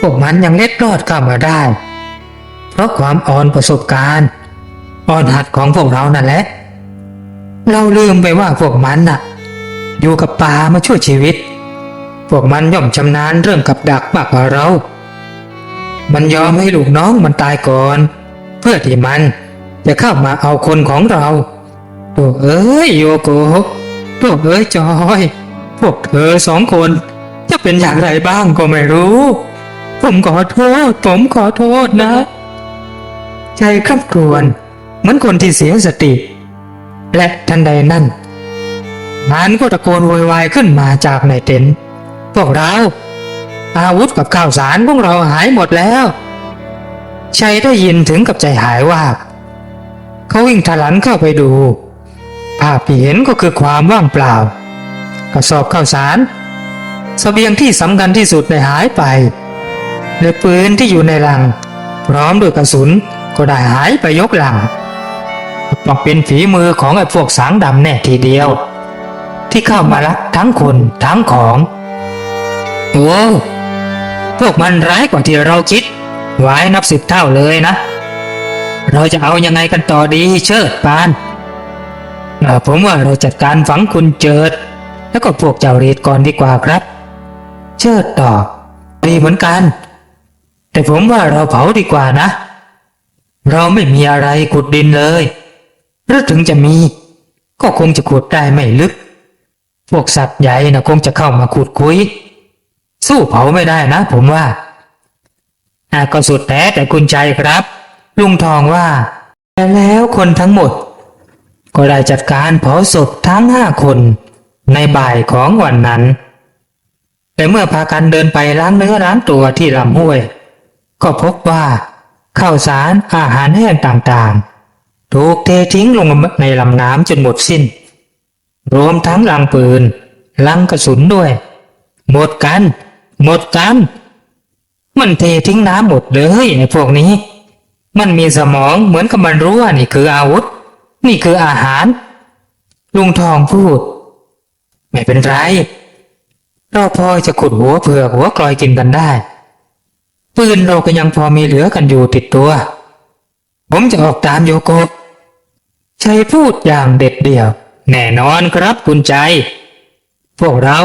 Speaker 1: พวกมันยังเล็ดรอดเข้ามาได้เพราะความอ่อนประสบการณ์อ่อนหัดของพวกเรานั่นแหละเราลืมไปว่าพวกมันน่ะอยู่กับป่ามาช่วยชีวิตพวกมันย่อมชำนาญเรื่องกับดักมากกว่าเรามันยอมให้ลูกน้องมันตายก่อนเพื่อที่มันจะเข้ามาเอาคนของเราโธ่เอ้ยโยโกโธ่เอ้ยจอยพวกเธอ2 คนจะเป็นอย่างไรบ้างก็ไม่รู้ผมขอโทษนะใจคร่ำครวญเหมือนคนที่เสียสติและทันใดนั้นมันก็ตะโกนโวยวายขึ้นมาจากในเต็นท์พวกเราอาวุธกับข้าวสารพวกเราหายหมดแล้วชัยได้ยินถึงกับใจหายว่าเขาวิ่งถลันเข้าไปดูภาพที่เห็นก็คือความว่างเปล่ากระสอบข้าวสารเสบียงที่สำคัญที่สุดได้หายไปและปืนที่อยู่ในลังพร้อมด้วยกระสุนก็ได้หายไปยกลังต้องเป็นฝีมือของไอ้พวกสางดำแน่ทีเดียวที่เข้ามาลักทั้งคนทั้งของโอ้พวกมันร้ายกว่าที่เราคิดไว้นับ10 เท่าเลยนะเราจะเอายังไงกันต่อดีเชิดปานผมว่าเราจัดการฝังคุณเจิดแล้วก็พวกเจ้ารีดก่อนดีกว่าครับเชิดตอบดีเหมือนกันแต่ผมว่าเราเผาดีกว่านะเราไม่มีอะไรขุดดินเลยหรือถึงจะมีก็คงจะขุดได้ไม่ลึกพวกสัตว์ใหญ่นะคงจะเข้ามาขุดคุยสู้เผาไม่ได้นะผมว่าก็สุดแต่คุณใจครับลุงทองว่าแล้วคนทั้งหมดก็ได้จัดการเผาศพทั้ง5 คนในบ่ายของวันนั้นแต่เมื่อพากันเดินไปล้างเนื้อล้างตัวที่ลำห้วยก็พบว่าข้าวสารอาหารแห้งต่างๆถูกเททิ้งลงในลำน้ำจนหมดสิ้นรวมทั้งลังปืนลังกระสุนด้วยหมดกันมันเททิ้งน้ำหมดเลยไอ้พวกนี้มันมีสมองเหมือนกับมันรู้ว่านี่คืออาวุธนี่คืออาหารลุงทองพูดไม่เป็นไรเราพอจะขุดหัวเผือกหัวกลอยกินกันได้ปืนเราก็ยังพอมีเหลือกันอยู่ติดตัวผมจะออกตามโยโกะชัยพูดอย่างเด็ดเดี่ยวแน่นอนครับคุณใจพวกเรา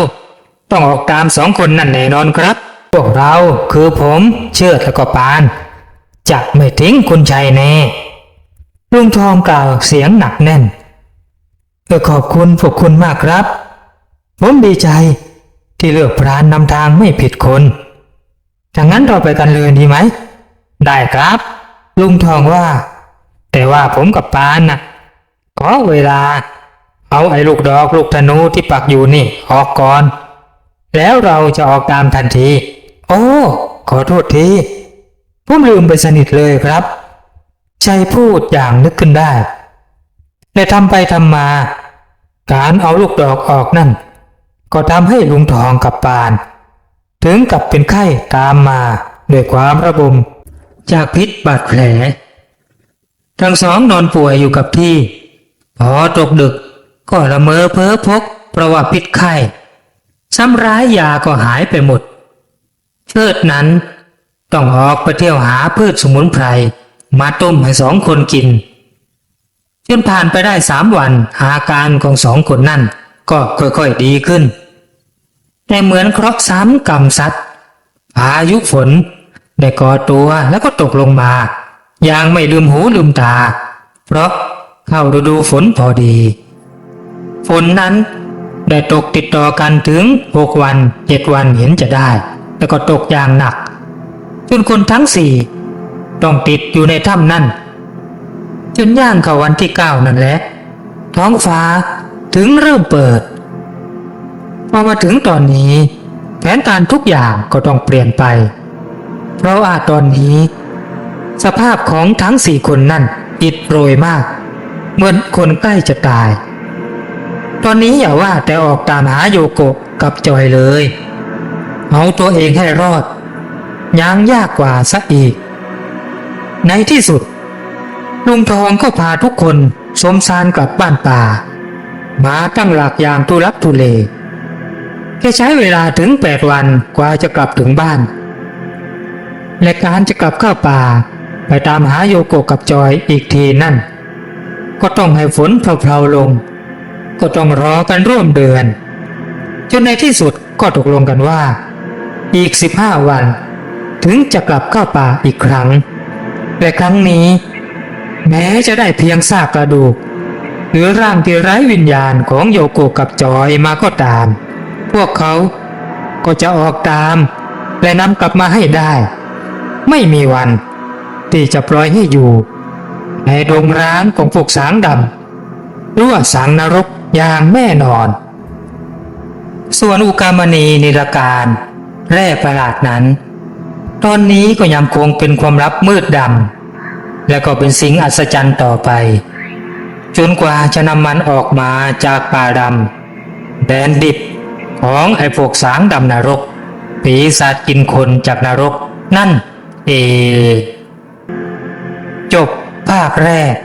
Speaker 1: ต้องออกตาม2 คนนั่นแน่นอนครับพวกเราคือผมเชิดและก็ปานจะไม่ทิ้งคุณชัยแน่ลุงทองกล่าวเสียงหนักแน่นขอบคุณพวกคุณมากครับผมดีใจที่เลือกพรานนำทางไม่ผิดคนดังนั้นเราไปกันเลยดีไหมได้ครับลุงทองว่าแต่ว่าผมกับปานน่ะขอเวลาเอาไอ้ลูกดอกลูกธนูที่ปักอยู่นี่ออกก่อนแล้วเราจะออกตามทันทีโอ้ขอโทษทีผมลืมไปสนิทเลยครับ ชัยพูดอย่างนึกขึ้นได้และทำไปทำมาการเอาลูกดอกออกนั่นก็ทำให้ลุงทองกับปานถึงกับเป็นไข้ตามมาด้วยความระบมจากพิษบาดแผลทั้งสองนอนป่วยอยู่กับที่พอตกดึกก็ละเมอเพ้อพกเพราะว่าพิษไข้ซ้ำร้ายยาก็หายไปหมดเชิดนั้นต้องออกไปเที่ยวหาพืชสมุนไพรมาต้มให้สองคนกินจนผ่านไปได้3 วันอาการของสองคนนั่นก็ค่อยๆดีขึ้นแต่เหมือนเคราะห์ซ้ำกรรมซัดพายุฝนได้ก่อตัวแล้วก็ตกลงมาอย่างไม่ลืมหูลืมตาเพราะเข้าฤดูฝนพอดีฝนนั้นได้ตกติดต่อกันถึง6 วัน7 วันเห็นจะได้แล้วก็ตกอย่างหนักจนคนทั้ง4ต้องติดอยู่ในถ้ำนั่นจนย่างเข้าวันที่9นั่นแหละท้องฟ้าถึงเริ่มเปิดพอมาถึงตอนนี้แผนการทุกอย่างก็ต้องเปลี่ยนไปเพราะว่าตอนนี้สภาพของทั้ง4 คนนั่นอิดโรยมากเหมือนคนใกล้จะตายตอนนี้อย่าว่าแต่ออกตามหาโยโกะกับจอยเลยเอาตัวเองให้รอดยังยากกว่าซะอีกในที่สุดลุงทองก็พาทุกคนสมสารกลับบ้านป่ามาตั้งหลักอย่างทุลักทุเลแค่ใช้เวลาถึง8 วันกว่าจะกลับถึงบ้านและการจะกลับเข้าป่าไปตามหาโยโกะกับจอยอีกทีนั่นก็ต้องให้ฝนเพลาๆลงก็ต้องรอกันร่วมเดือนจนในที่สุดก็ตกลงกันว่าอีก15 วันถึงจะกลับเข้าป่าอีกครั้งแต่ครั้งนี้แม้จะได้เพียงซากกระดูกหรือร่างที่ไร้วิญญาณของโยโกะกับจอยมาก็ตามพวกเขาก็จะออกตามและนำกลับมาให้ได้ไม่มีวันที่จะปล่อยให้อยู่ในดงร้างของพวกสางดำหรือว่าสางนรกอย่างแน่นอนส่วนอุกามณีนิรการแร่ประหลาดนั้นตอนนี้ก็ยังคงเป็นความลับมืดดำและก็เป็นสิ่งอัศจรรย์ต่อไปจนกว่าจะนำมันออกมาจากป่าดำแดนดิบของไอ้พวกสางดำนรกปีศาจกินคนจากนรกนั่นเองจบภาคแรก